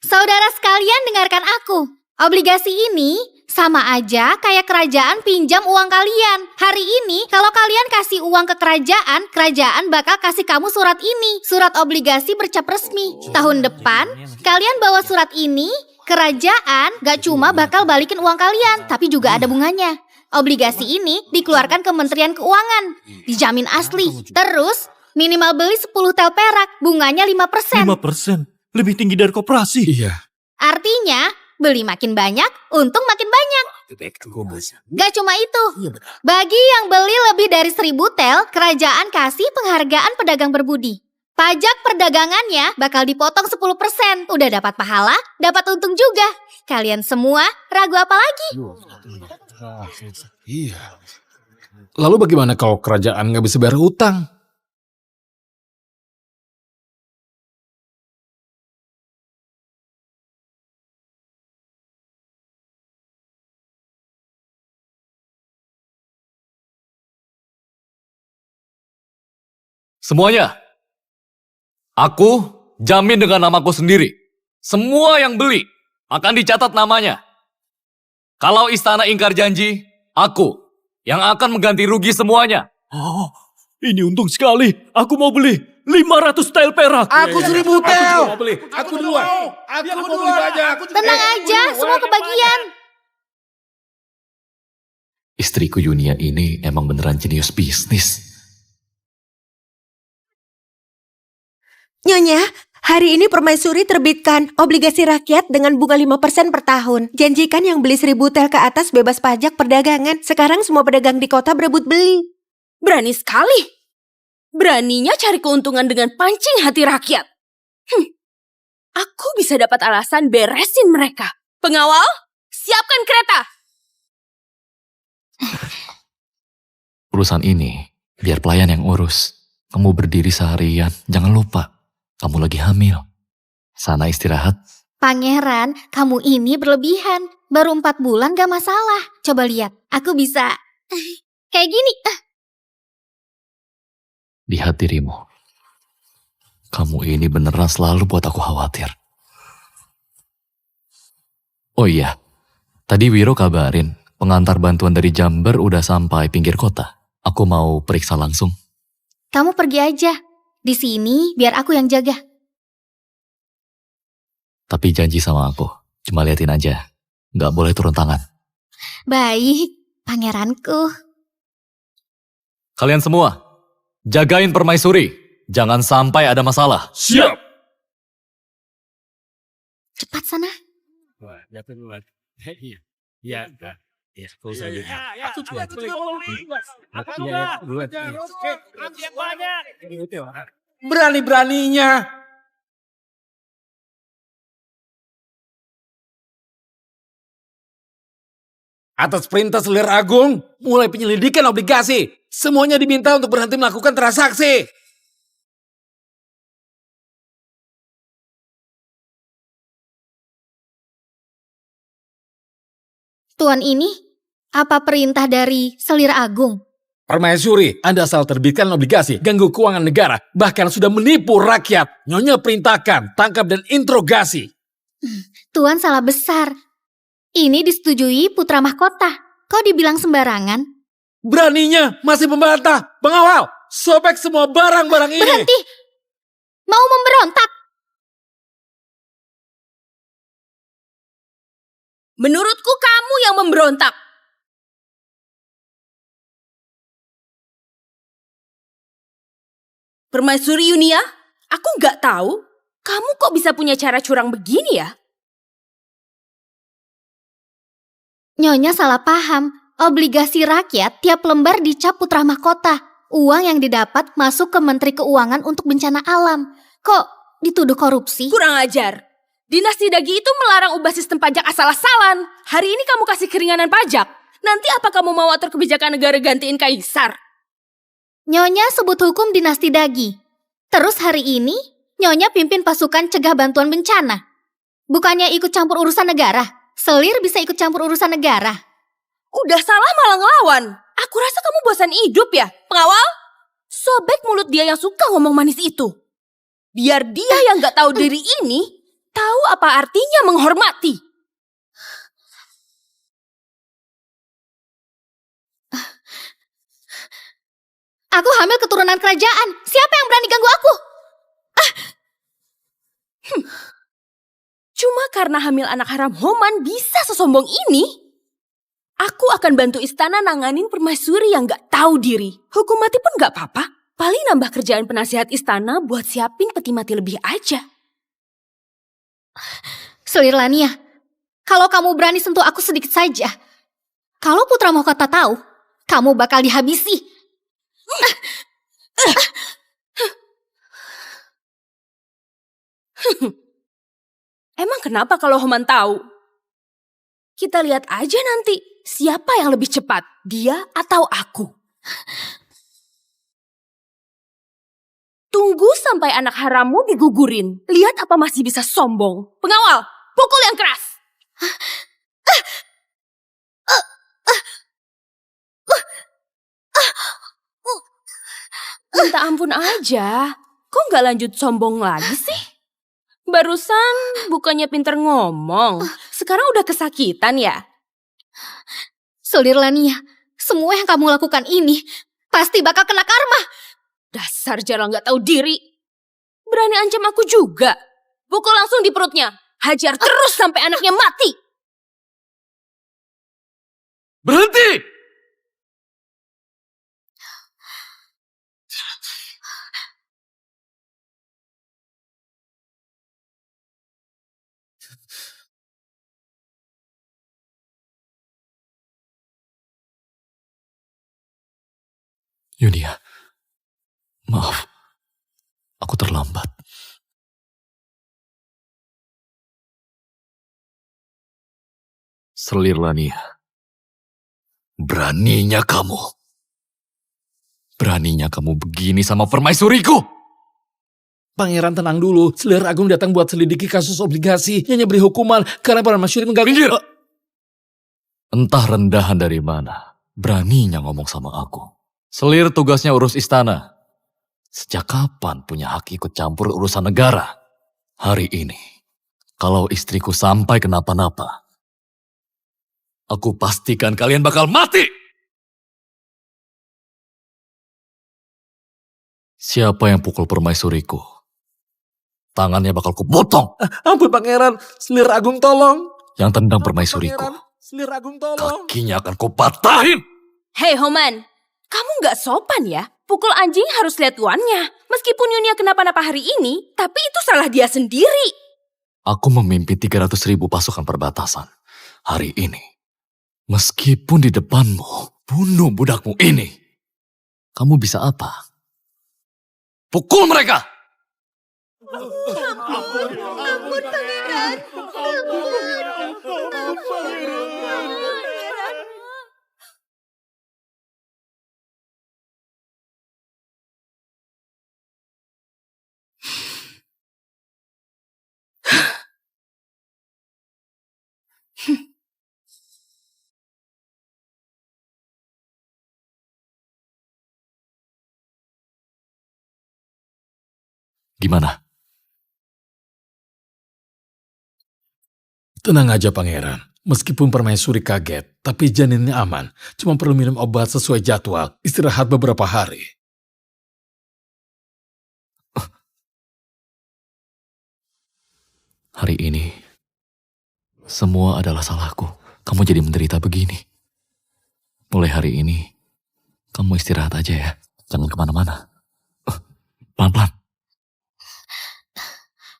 Saudara sekalian dengarkan aku. Obligasi ini sama aja kayak kerajaan pinjam uang kalian. Hari ini kalau kalian kasih uang ke kerajaan, kerajaan bakal kasih kamu surat ini. Surat obligasi bercap resmi. Tahun depan, kalian bawa surat ini, kerajaan gak cuma bakal balikin uang kalian, tapi juga ada bunganya. Obligasi ini dikeluarkan Kementerian Keuangan. Dijamin asli. Terus, minimal beli 10 tel perak, bunganya 5%. 5%? Lebih tinggi dari koperasi. Iya. Artinya, beli makin banyak, untung makin banyak. Gak cuma itu. Bagi yang beli lebih dari 1000 tel, kerajaan kasih penghargaan pedagang berbudi. Pajak perdagangannya bakal dipotong 10%. Udah dapat pahala, dapat untung juga. Kalian semua ragu apa lagi? Iya. Lalu bagaimana kalau kerajaan nggak bisa bayar hutang? Semuanya, aku jamin dengan namaku sendiri. Semua yang beli akan dicatat namanya. Kalau istana ingkar janji, aku yang akan mengganti rugi semuanya. Oh, ini untung sekali. Aku mau beli 500 tel perak. Aku 1000 tel. Aku duluan. Aku mau beli banyak. Tenang aja, semua kebagian. Istriku Yunia ini emang beneran jenius bisnis. Nyonya, hari ini Permaisuri terbitkan obligasi rakyat dengan bunga 5% per tahun. Janjikan yang beli 1000 tel ke atas bebas pajak perdagangan. Sekarang semua pedagang di kota berebut beli. Berani sekali. Beraninya cari keuntungan dengan pancing hati rakyat. Aku bisa dapat alasan beresin mereka. Pengawal, siapkan kereta. Urusan ini, biar pelayan yang urus. Kamu berdiri seharian, jangan lupa. Kamu lagi hamil. Sana istirahat. Pangeran, kamu ini berlebihan. Baru 4 bulan gak masalah. Coba lihat, aku bisa kayak gini. Lihat dirimu. Kamu ini beneran selalu buat aku khawatir. Oh iya, tadi Wiro kabarin pengantar bantuan dari Jember udah sampai pinggir kota. Aku mau periksa langsung. Kamu pergi aja. Di sini biar aku yang jaga. Tapi janji sama aku, cuma liatin aja. Nggak boleh turun tangan. Baik, pangeranku. Kalian semua, jagain permaisuri. Jangan sampai ada masalah. Siap! Cepat sana. Berani-beraninya. Atas perintah Selir Agung, mulai penyelidikan obligasi. Semuanya diminta untuk berhenti melakukan transaksi. Tuan ini, apa perintah dari Selir Agung? Permaisuri, Anda asal terbitkan obligasi, ganggu keuangan negara, bahkan sudah menipu rakyat. Nyonya perintahkan, tangkap dan interogasi. Tuan salah besar. Ini disetujui putra mahkota. Kau dibilang sembarangan? Beraninya masih membantah. Pengawal, sobek semua barang-barang ini. Berhenti! Mau memberontak? Menurutku kamu yang memberontak. Permaisuri Yunia, aku nggak tahu. Kamu kok bisa punya cara curang begini ya? Nyonya salah paham. Obligasi rakyat tiap lembar dicap putra mahkota. Uang yang didapat masuk ke Menteri Keuangan untuk bencana alam. Kok dituduh korupsi? Kurang ajar. Dinasti Dagi itu melarang ubah sistem pajak asal-asalan. Hari ini kamu kasih keringanan pajak. Nanti apa kamu mau atur kebijakan negara gantiin kaisar? Nyonya sebut hukum dinasti Dagi. Terus hari ini, Nyonya pimpin pasukan cegah bantuan bencana. Bukannya ikut campur urusan negara. Selir bisa ikut campur urusan negara. Udah salah malah ngelawan. Aku rasa kamu bosan hidup ya, pengawal? Sobek mulut dia yang suka ngomong manis itu. Biar dia yang gak tahu diri ini, tahu apa artinya menghormati. Aku hamil keturunan kerajaan. Siapa yang berani ganggu aku? Cuma karena hamil anak haram Homan bisa sesombong ini, aku akan bantu istana nanganin permaisuri yang gak tahu diri. Hukum mati pun gak apa-apa. Paling nambah kerjaan penasihat istana buat siapin peti mati lebih aja. Selir Lania, kalau kamu berani sentuh aku sedikit saja, kalau putra mahkota tahu, kamu bakal dihabisi. Emang kenapa kalau Homan tahu? Kita lihat aja nanti siapa yang lebih cepat, dia atau aku. Tunggu sampai anak harammu digugurin. Lihat apa masih bisa sombong. Pengawal, pukul yang keras. Minta ampun aja. Kok nggak lanjut sombong lagi sih? Barusan bukannya pinter ngomong. Sekarang udah kesakitan ya? Selir Lania, semua yang kamu lakukan ini pasti bakal kena karma. Dasar jarang nggak tahu diri. Berani ancam aku juga. Pukul langsung di perutnya. Hajar terus sampai anaknya mati. Berhenti! Yunia, maaf. Aku terlambat. Selir Lania. Beraninya kamu. Beraninya kamu begini sama permaisuriku. Pangeran tenang dulu. Selir Agung datang buat selidiki kasus obligasi. Nyonya beri hukuman karena permaisuri mengganggu. Minggir! Entah rendahan dari mana. Beraninya ngomong sama aku. Selir tugasnya urus istana. Sejak kapan punya hak ikut campur urusan negara? Hari ini, kalau istriku sampai kenapa-napa, aku pastikan kalian bakal mati! Siapa yang pukul permaisuriku? Tangannya bakal kupotong. Ampun pangeran, Selir Agung tolong. Yang tendang Ampun, permaisuriku, Pangeran. Selir Agung tolong. kakinya akan kupatahin. Hei Homan, kamu nggak sopan ya? Pukul anjing harus lihat tuannya. Meskipun Yunia kenapa-napa hari ini, tapi itu salah dia sendiri. Aku memimpin 300.000 pasukan perbatasan. Hari ini, meskipun di depanmu, bunuh budakmu ini. Kamu bisa apa? Pukul mereka! Ampun, pangeran. Gimana? Tenang aja pangeran. Meskipun permaisuri kaget, tapi janinnya aman. Cuma perlu minum obat sesuai jadwal. Istirahat beberapa hari. Hari ini, semua adalah salahku. Kamu jadi menderita begini. Mulai hari ini, kamu istirahat aja ya. Jangan kemana-mana. Pelan-pelan.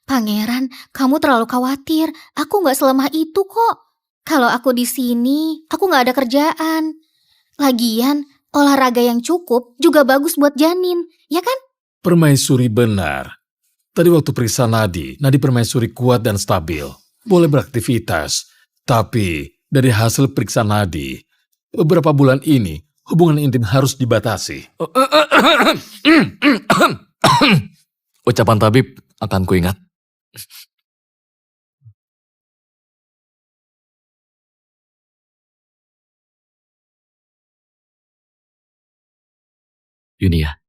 Pangeran, kamu terlalu khawatir. Aku nggak selemah itu kok. Kalau aku di sini, aku nggak ada kerjaan. Lagian, olahraga yang cukup juga bagus buat janin, ya kan? Permaisuri benar. Tadi waktu periksa nadi permaisuri kuat dan stabil. Boleh beraktivitas. Tapi dari hasil periksa nadi, beberapa bulan ini hubungan intim harus dibatasi. Ucapan tabib akan kuingat. Yunia,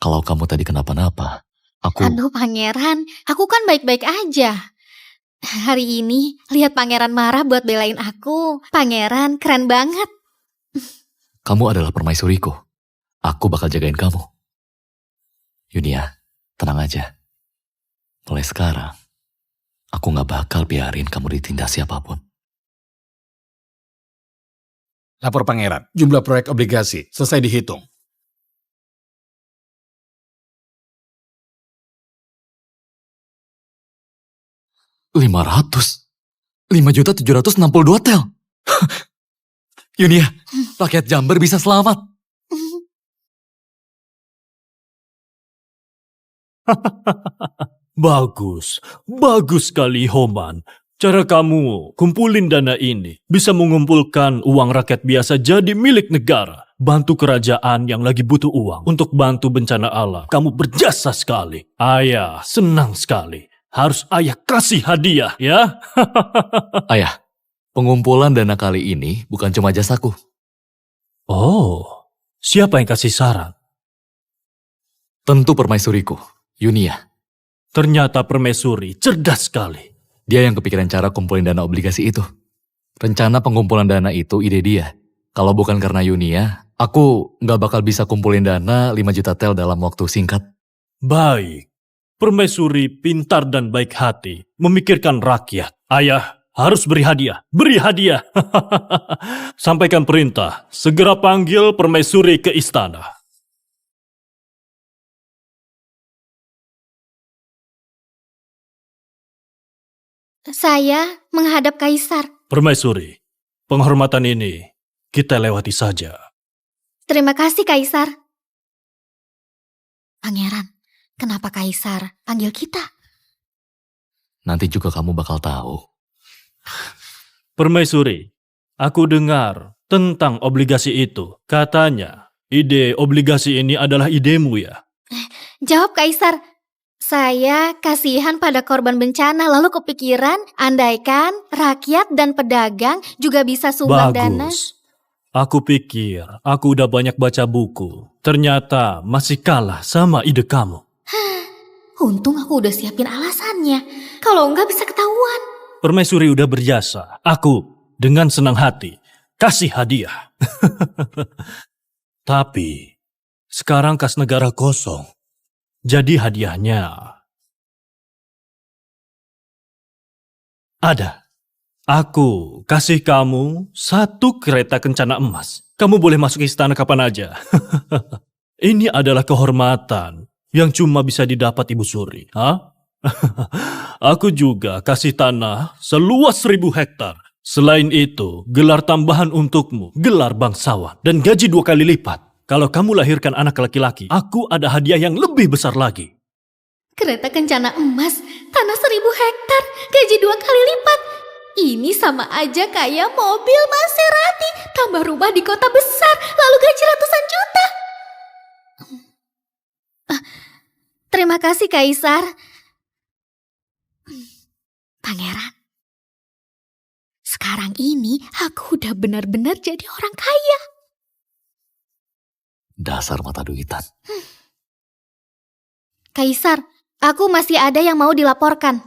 kalau kamu tadi kenapa-napa, aku... Aduh pangeran, aku kan baik-baik aja. Hari ini lihat pangeran marah buat belain aku. Pangeran keren banget. Kamu adalah permaisuriku. Aku bakal jagain kamu. Yunia, tenang aja. Mulai sekarang, aku gak bakal biarin kamu ditindas siapapun. Lapor pangeran, jumlah proyek obligasi selesai dihitung. $505.762 tel. Yunia, rakyat Jember bisa selamat. Bagus, bagus sekali Homan. Cara kamu kumpulin dana ini bisa mengumpulkan uang rakyat biasa jadi milik negara. Bantu kerajaan yang lagi butuh uang untuk bantu bencana alam. Kamu berjasa sekali. Ayah senang sekali. Harus ayah kasih hadiah ya. Ayah, pengumpulan dana kali ini bukan cuma jasaku. Oh, siapa yang kasih saran? Tentu permaisuriku, Yunia. Ternyata permaisuri cerdas sekali. Dia yang kepikiran cara kumpulin dana obligasi itu. Rencana pengumpulan dana itu ide dia. Kalau bukan karena Yunia, aku nggak bakal bisa kumpulin dana 5 juta tel dalam waktu singkat. Baik. Permaisuri pintar dan baik hati. Memikirkan rakyat. Ayah harus beri hadiah. Beri hadiah. Sampaikan perintah. Segera panggil permaisuri ke istana. Saya menghadap kaisar. Permaisuri, penghormatan ini kita lewati saja. Terima kasih kaisar. Pangeran, kenapa kaisar panggil kita? Nanti juga kamu bakal tahu. Permaisuri, aku dengar tentang obligasi itu. Katanya, ide obligasi ini adalah idemu ya? Jawab kaisar. Saya kasihan pada korban bencana lalu kepikiran andaikan rakyat dan pedagang juga bisa sumbang dana. Bagus. Aku pikir aku udah banyak baca buku. Ternyata masih kalah sama ide kamu. Untung aku udah siapin alasannya. Kalau enggak bisa ketahuan. Permaisuri udah berjasa. Aku dengan senang hati kasih hadiah. Tapi sekarang kas negara kosong. Jadi hadiahnya ada. Aku kasih kamu 1 kereta kencana emas. Kamu boleh masuk istana kapan aja. Ini adalah kehormatan yang cuma bisa didapat Ibu Suri. Aku juga kasih tanah seluas 1000 hektar. Selain itu, gelar tambahan untukmu, gelar bangsawan, dan gaji 2 kali lipat. Kalau kamu lahirkan anak laki-laki, aku ada hadiah yang lebih besar lagi. Kereta kencana emas, tanah 1000 hektar, gaji 2 kali lipat. Ini sama aja kayak mobil Maserati, tambah rumah di kota besar, lalu gaji ratusan juta. Terima kasih, Kaisar. Pangeran, sekarang ini aku udah benar-benar jadi orang kaya. Dasar mata duitan. Kaisar, aku masih ada yang mau dilaporkan.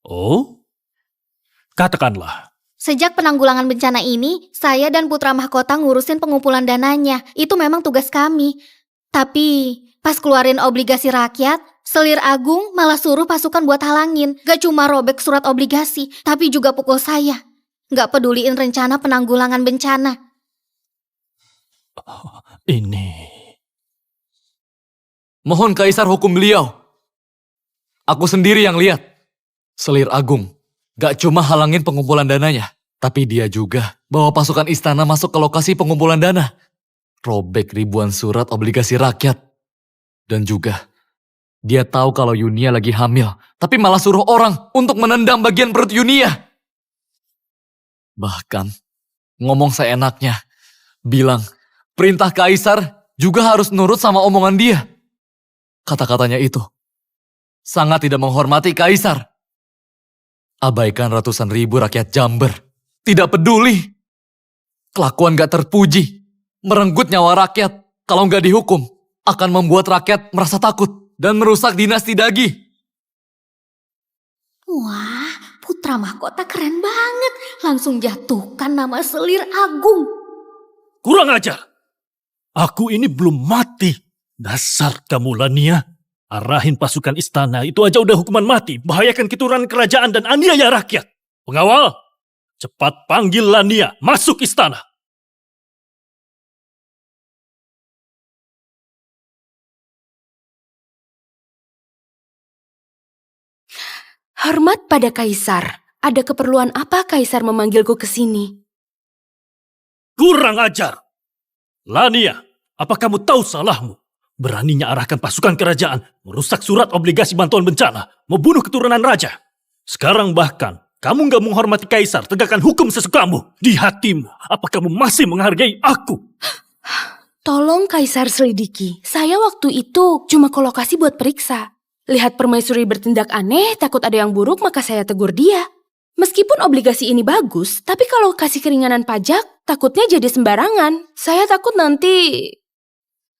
Oh? Katakanlah. Sejak penanggulangan bencana ini, saya dan putra mahkota ngurusin pengumpulan dananya. Itu memang tugas kami. Tapi pas keluarin obligasi rakyat, Selir Agung malah suruh pasukan buat halangin. Gak cuma robek surat obligasi, tapi juga pukul saya. Gak peduliin rencana penanggulangan bencana. Ini... Mohon Kaisar hukum beliau. Aku sendiri yang lihat. Selir Agung gak cuma halangin pengumpulan dananya, tapi dia juga bawa pasukan istana masuk ke lokasi pengumpulan dana. Robek ribuan surat obligasi rakyat. Dan juga dia tahu kalau Yunia lagi hamil, tapi malah suruh orang untuk menendang bagian perut Yunia. Bahkan ngomong seenaknya, bilang perintah Kaisar juga harus nurut sama omongan dia. Kata-katanya itu sangat tidak menghormati Kaisar. Abaikan ratusan ribu rakyat Jember. Tidak peduli. Kelakuan gak terpuji. Merenggut nyawa rakyat. Kalau gak dihukum, akan membuat rakyat merasa takut dan merusak dinasti Dagi. Wah, putra mahkota keren banget. Langsung jatuhkan nama Selir Agung. Kurang ajar. Aku ini belum mati. Dasar kamu, Lania. Arahin pasukan istana, itu aja udah hukuman mati. Bahayakan keturunan kerajaan dan aniaya rakyat. Pengawal, cepat panggil Lania masuk istana. Hormat pada Kaisar. Ada keperluan apa Kaisar memanggilku ke sini? Kurang ajar. Lania, apa kamu tahu salahmu? Beraninya arahkan pasukan kerajaan, merusak surat obligasi bantuan bencana, membunuh keturunan raja. Sekarang bahkan, kamu gak menghormati Kaisar, tegakkan hukum sesukamu. Di hatimu, apa kamu masih menghargai aku? Tolong Kaisar selidiki. Saya waktu itu cuma ke lokasi buat periksa. Lihat permaisuri bertindak aneh, takut ada yang buruk, maka saya tegur dia. Meskipun obligasi ini bagus, tapi kalau kasih keringanan pajak, takutnya jadi sembarangan. Saya takut nanti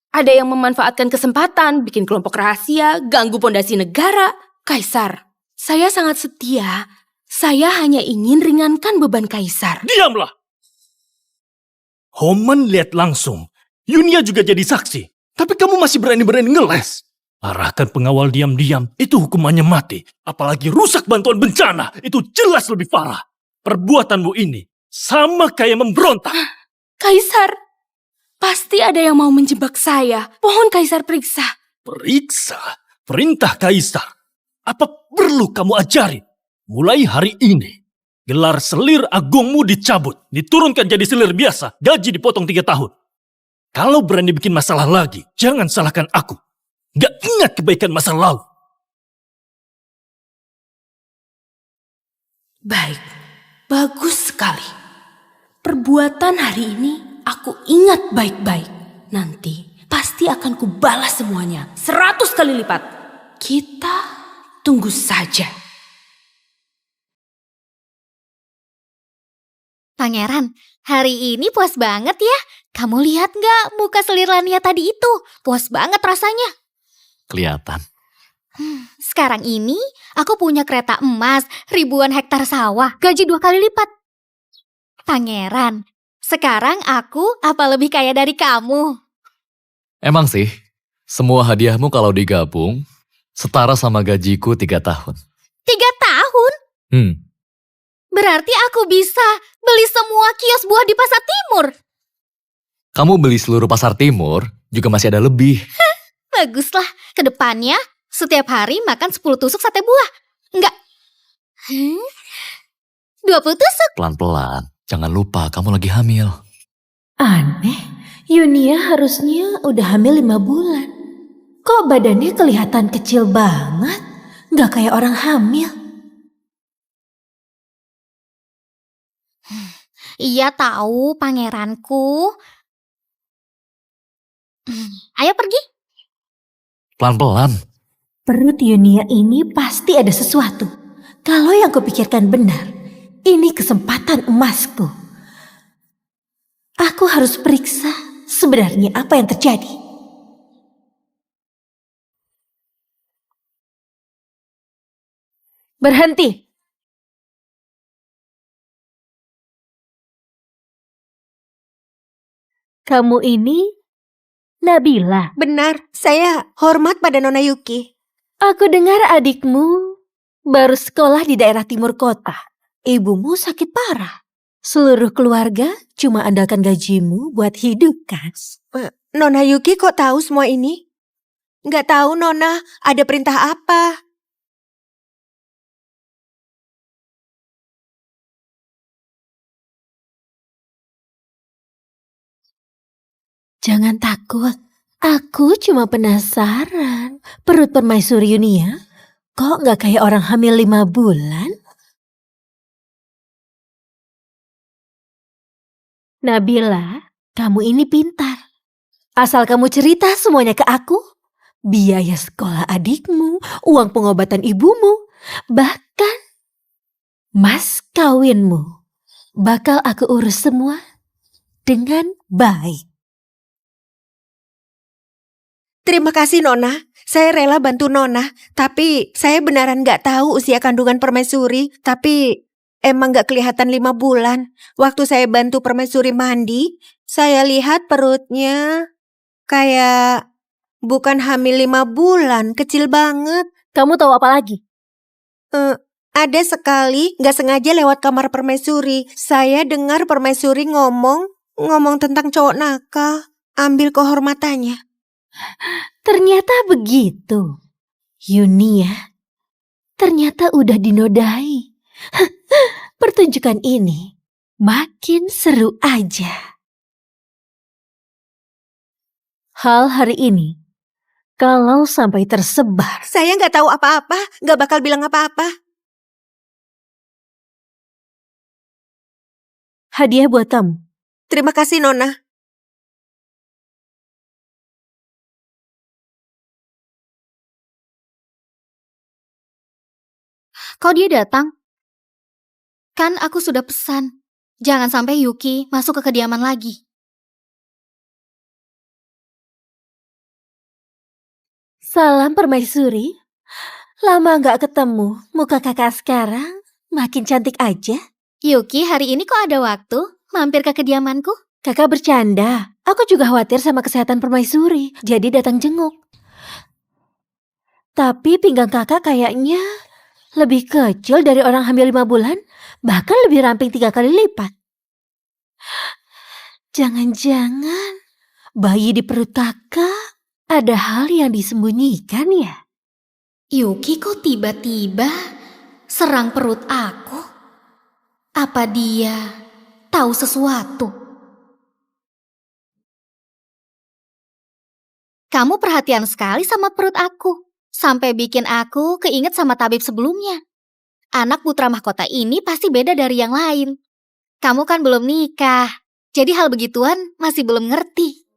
ada yang memanfaatkan kesempatan, bikin kelompok rahasia, ganggu pondasi negara. Kaisar, saya sangat setia. Saya hanya ingin ringankan beban Kaisar. Diamlah! Homan lihat langsung. Yunia juga jadi saksi. Tapi kamu masih berani-berani ngeles. Arahkan pengawal diam-diam, itu hukumannya mati. Apalagi rusak bantuan bencana, itu jelas lebih parah. Perbuatanmu ini sama kayak memberontak. Kaisar, pasti ada yang mau menjebak saya. Mohon Kaisar periksa. Periksa? Perintah Kaisar. Apa perlu kamu ajarin? Mulai hari ini, gelar Selir Agungmu dicabut. Diturunkan jadi selir biasa, gaji dipotong 3 tahun. Kalau berani bikin masalah lagi, jangan salahkan aku. Gak ingat kebaikan masa lalu. Baik, bagus sekali. Perbuatan hari ini aku ingat baik-baik. Nanti pasti akan kubalas semuanya 100 kali lipat. Kita tunggu saja. Pangeran, hari ini puas banget ya. Kamu lihat nggak muka selir Lania tadi itu? Puas banget rasanya. Kelihatan. Sekarang ini aku punya kereta emas, ribuan hektar sawah, gaji 2 kali lipat. Pangeran, sekarang aku apa lebih kaya dari kamu? Emang sih, semua hadiahmu kalau digabung setara sama gajiku 3 tahun. 3 tahun? Berarti aku bisa beli semua kios buah di Pasar Timur. Kamu beli seluruh Pasar Timur, juga masih ada lebih. Baguslah, kedepannya setiap hari makan 10 tusuk sate buah. Enggak. 20 tusuk. Pelan-pelan, jangan lupa kamu lagi hamil. Aneh, Yunia harusnya udah hamil 5 bulan. Kok badannya kelihatan kecil banget? Nggak kayak orang hamil. Iya tahu, pangeranku. Ayo pergi. Pelan-pelan. Perut Yunia ini pasti ada sesuatu. Kalau yang kupikirkan benar, ini kesempatan emasku. Aku harus periksa sebenarnya apa yang terjadi. Berhenti. Kamu ini Nabila. Benar, saya hormat pada Nona Yuki. Aku dengar adikmu baru sekolah di daerah timur kota. Ibumu sakit parah. Seluruh keluarga cuma andalkan gajimu buat hidup, kan? Nona Yuki kok tahu semua ini? Nggak tahu, Nona. Ada perintah apa? Jangan takut. Aku cuma penasaran. Perut permaisuri Yunia kok nggak kayak orang hamil 5 bulan? Nabila, kamu ini pintar. Asal kamu cerita semuanya ke aku, biaya sekolah adikmu, uang pengobatan ibumu, bahkan mas kawinmu, bakal aku urus semua dengan baik. Terima kasih, Nona. Saya rela bantu Nona. Tapi saya beneran nggak tahu usia kandungan permaisuri. Tapi emang nggak kelihatan 5 bulan. Waktu saya bantu permaisuri mandi, saya lihat perutnya kayak bukan hamil 5 bulan. Kecil banget. Kamu tahu apa lagi? Ada sekali nggak sengaja lewat kamar permaisuri. Saya dengar permaisuri ngomong tentang cowok nakal. Ambil kehormatannya. Ternyata begitu. Yunia ternyata udah dinodai. Pertunjukan ini makin seru aja. Hal hari ini, kalau sampai tersebar, Saya nggak tahu apa-apa, nggak bakal bilang apa-apa. hadiah buat kamu. Terima kasih, Nona. Kok dia datang? Kan aku sudah pesan. Jangan sampai Yuki masuk ke kediaman lagi. Salam permaisuri. Lama nggak ketemu, muka kakak sekarang makin cantik aja. Yuki, hari ini kok ada waktu mampir ke kediamanku? Kakak bercanda, aku juga khawatir sama kesehatan permaisuri, jadi datang jenguk. Tapi pinggang kakak kayaknya lebih kecil dari orang hamil 5 bulan, bahkan lebih ramping 3 kali lipat. Jangan-jangan bayi di perut kakak ada hal yang disembunyikan ya? Yuki kok tiba-tiba serang perut aku? Apa dia tahu sesuatu? Kamu perhatian sekali sama perut aku. Sampai bikin aku keinget sama tabib sebelumnya. Anak putra mahkota ini pasti beda dari yang lain. Kamu kan belum nikah, jadi hal begituan masih belum ngerti.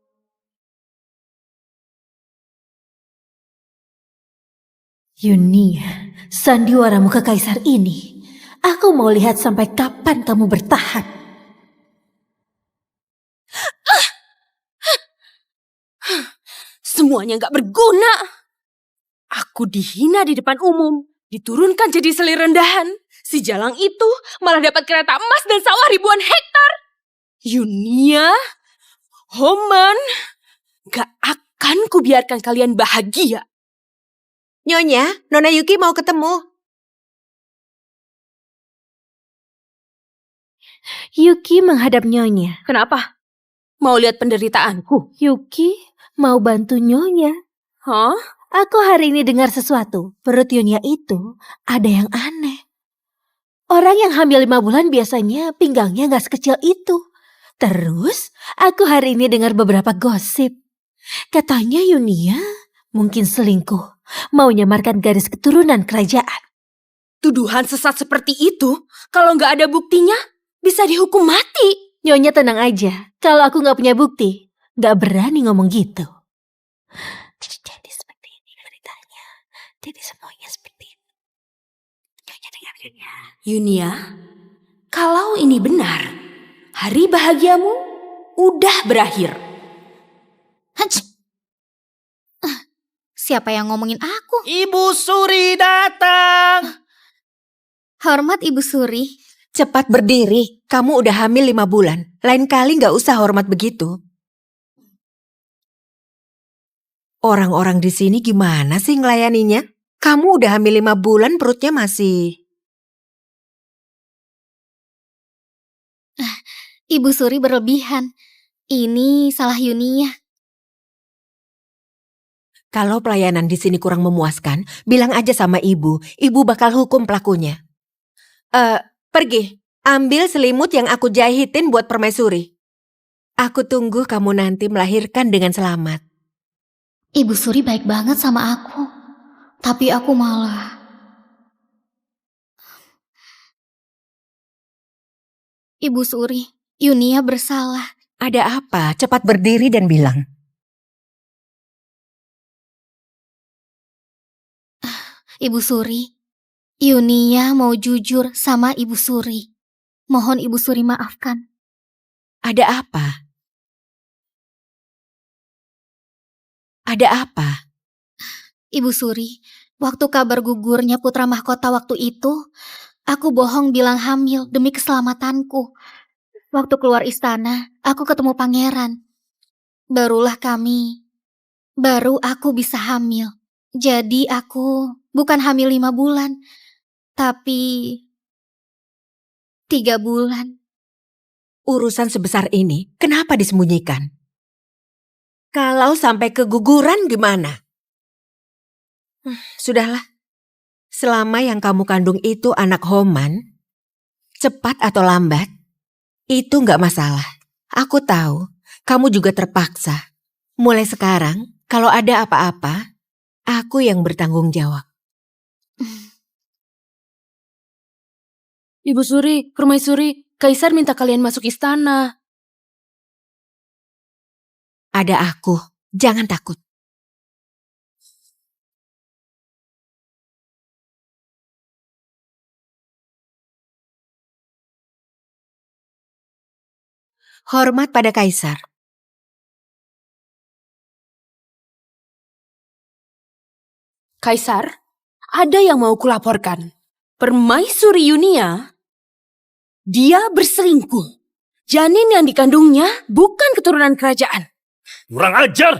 Yunia, sandiwaramu ke kaisar ini. Aku mau lihat sampai kapan kamu bertahan. Semuanya gak berguna. Aku dihina di depan umum, diturunkan jadi seli rendahan. Si Jalang itu malah dapat kereta emas dan sawah ribuan hektar. Yunia, Homan, gak akan kubiarkan kalian bahagia. Nyonya, Nona Yuki mau ketemu. Yuki menghadap Nyonya. Kenapa? Mau lihat penderitaanku? Yuki mau bantu Nyonya. Hah? Aku hari ini dengar sesuatu. Perut Nyonya itu ada yang aneh. Orang yang hamil 5 bulan biasanya pinggangnya gak sekecil itu. Terus aku hari ini dengar beberapa gosip. Katanya Yunia mungkin selingkuh. Mau nyamarkan garis keturunan kerajaan. Tuduhan sesat seperti itu, kalau gak ada buktinya, bisa dihukum mati. Nyonya tenang aja. Kalau aku gak punya bukti, gak berani ngomong gitu. Jadi seperti ini beritanya. Jadi semuanya seperti ini. Nyonya dengarkan ya. Yunia, kalau ini benar, hari bahagiamu udah berakhir. Hach! Siapa yang ngomongin aku? Ibu Suri datang. Hormat Ibu Suri. Cepat berdiri, kamu udah hamil 5 bulan. Lain kali gak usah hormat begitu. Orang-orang di sini gimana sih ngelayaninya? Kamu udah hamil 5 bulan, perutnya masih... Ibu Suri berlebihan. Ini salah Yunia. Kalau pelayanan di sini kurang memuaskan, bilang aja sama ibu. Ibu bakal hukum pelakunya. Pergi, ambil selimut yang aku jahitin buat permaisuri. Aku tunggu kamu nanti melahirkan dengan selamat. Ibu Suri baik banget sama aku. Tapi aku malah... Ibu Suri, Yunia bersalah. Ada apa? Cepat berdiri dan bilang. Ibu Suri, Yunia mau jujur sama Ibu Suri. Mohon Ibu Suri maafkan. Ada apa? Ada apa? Ibu Suri, waktu kabar gugurnya putra mahkota waktu itu, aku bohong bilang hamil demi keselamatanku. Waktu keluar istana, aku ketemu pangeran. Baru aku bisa hamil. Jadi aku bukan hamil 5 bulan, tapi 3 bulan. Urusan sebesar ini, kenapa disembunyikan? Kalau sampai keguguran gimana? Sudahlah. Selama yang kamu kandung itu anak Homan, cepat atau lambat, itu nggak masalah. Aku tahu, kamu juga terpaksa. Mulai sekarang, kalau ada apa-apa, aku yang bertanggung jawab. Ibu Suri, Permaisuri, Kaisar minta kalian masuk istana. Ada aku, jangan takut. Hormat pada Kaisar. Kaisar, ada yang mau kulaporkan. Permaisuri Yunia, dia berselingkuh. Janin yang dikandungnya bukan keturunan kerajaan. Kurang ajar!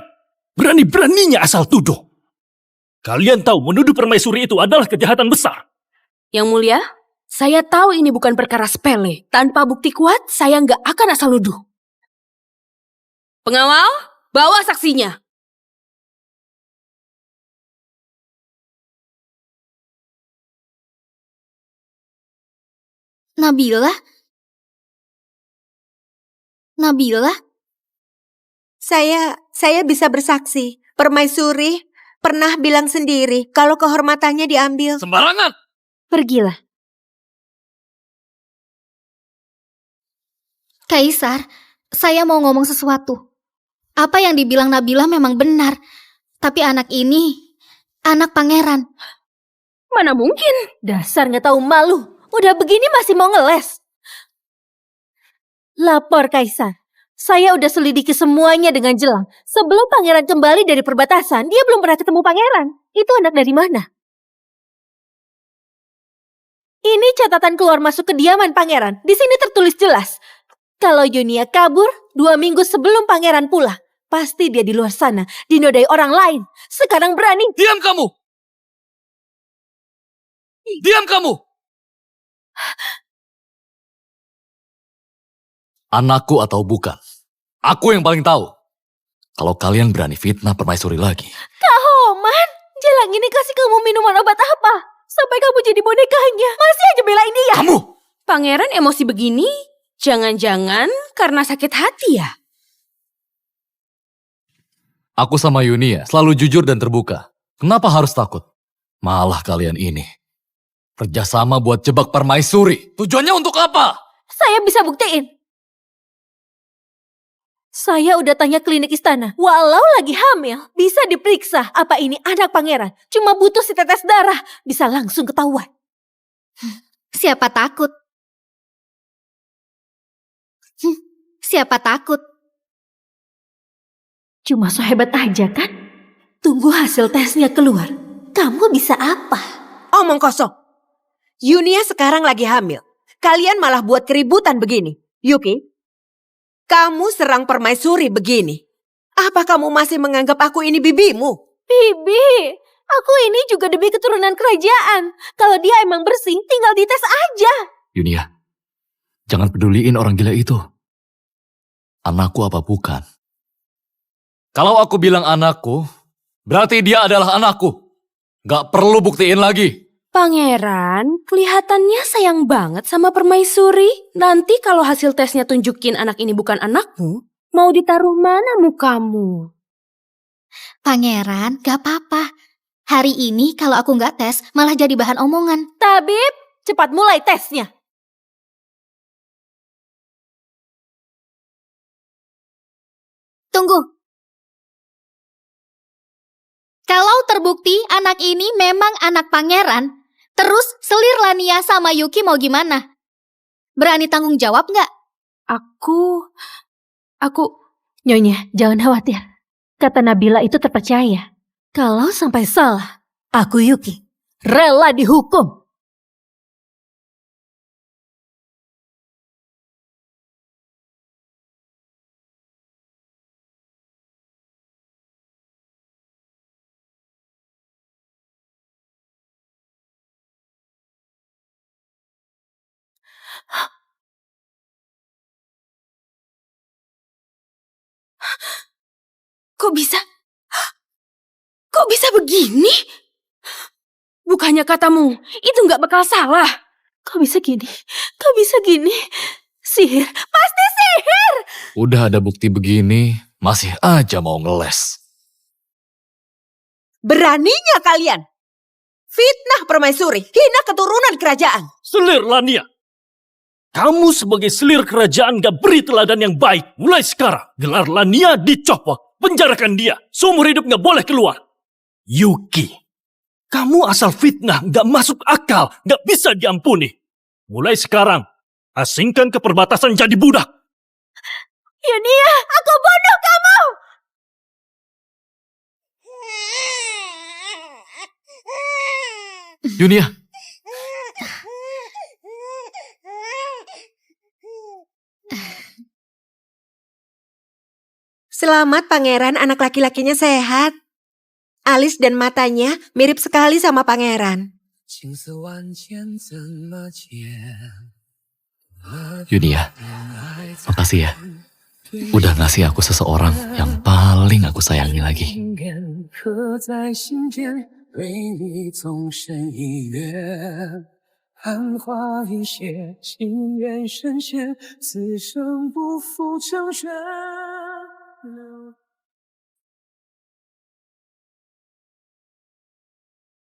Berani-beraninya asal tuduh. Kalian tahu menuduh permaisuri itu adalah kejahatan besar. Yang mulia, saya tahu ini bukan perkara sepele. Tanpa bukti kuat, saya nggak akan asal nuduh. Pengawal, bawa saksinya. Nabila? Saya bisa bersaksi. Permaisuri pernah bilang sendiri kalau kehormatannya diambil. Sembarangan! Pergilah. Kaisar, saya mau ngomong sesuatu. Apa yang dibilang Nabila memang benar. Tapi anak ini, anak pangeran. Mana mungkin? Dasar nggak tahu malu. Udah begini masih mau ngeles. Lapor Kaisar. Saya udah selidiki semuanya dengan jelas. Sebelum pangeran kembali dari perbatasan, dia belum pernah ketemu pangeran. Itu anak dari mana? Ini catatan keluar masuk kediaman pangeran. Di sini tertulis jelas. Kalau Yunia kabur 2 minggu sebelum pangeran pulang, pasti dia di luar sana, dinodai orang lain. Sekarang berani. Diam kamu! Diam kamu! Anakku atau bukan, aku yang paling tahu. Kalau kalian berani fitnah permaisuri lagi. Kak Homan, Jelang ini kasih kamu minuman obat apa? Sampai kamu jadi bonekanya. Masih aja belain dia. Kamu! Pangeran emosi begini, jangan-jangan karena sakit hati ya? Aku sama Yunia selalu jujur dan terbuka. Kenapa harus takut? Malah kalian ini. Kerjasama buat jebak permaisuri. Tujuannya untuk apa? Saya bisa buktiin. Saya udah tanya klinik istana. Walau lagi hamil, bisa diperiksa apa ini anak pangeran. Cuma butuh setetes darah, bisa langsung ketahuan. Siapa takut? Siapa takut? Cuma so hebat aja kan? Tunggu hasil tesnya keluar. Kamu bisa apa? Omong kosong. Yunia sekarang lagi hamil. Kalian malah buat keributan begini. Yuki, kamu serang permaisuri begini. Apa kamu masih menganggap aku ini bibimu? Bibi, aku ini juga demi keturunan kerajaan. Kalau dia emang bersih, tinggal dites aja. Yunia, jangan peduliin orang gila itu. Anakku apa bukan? Kalau aku bilang anakku, berarti dia adalah anakku. Gak perlu buktiin lagi. Pangeran, kelihatannya sayang banget sama permaisuri. Nanti kalau hasil tesnya tunjukin anak ini bukan anakmu, mau ditaruh mana mukamu? Pangeran, gak apa-apa. Hari ini kalau aku gak tes, malah jadi bahan omongan. Tabib, cepat mulai tesnya. Tunggu. Kalau terbukti anak ini memang anak pangeran, terus selir Lania sama Yuki mau gimana? Berani tanggung jawab nggak? Aku... Nyonya, jangan khawatir. Kata Nabila itu terpercaya. Kalau sampai salah, aku Yuki rela dihukum. Kok bisa? Kok bisa begini? Bukannya katamu, itu nggak bakal salah. Kok bisa gini? Kok bisa gini? Sihir, pasti sihir! Udah ada bukti begini, masih aja mau ngeles. Beraninya kalian fitnah permaisuri, hina keturunan kerajaan. Selir Lania. Kamu sebagai selir kerajaan gak beri teladan yang baik. Mulai sekarang, gelar Lania dicopot. Penjarakan dia. Seumur hidup gak boleh keluar. Yuki. Kamu asal fitnah, gak masuk akal, gak bisa diampuni. Mulai sekarang, asingkan ke perbatasan jadi budak. Yunia, aku bunuh kamu! Yunia, Selamat pangeran, anak laki-lakinya sehat. Alis dan matanya mirip sekali sama pangeran. Yunia, makasih ya. Udah ngasih aku seseorang yang paling aku sayangi lagi. 昙花一现，情愿深陷，此生不负成全。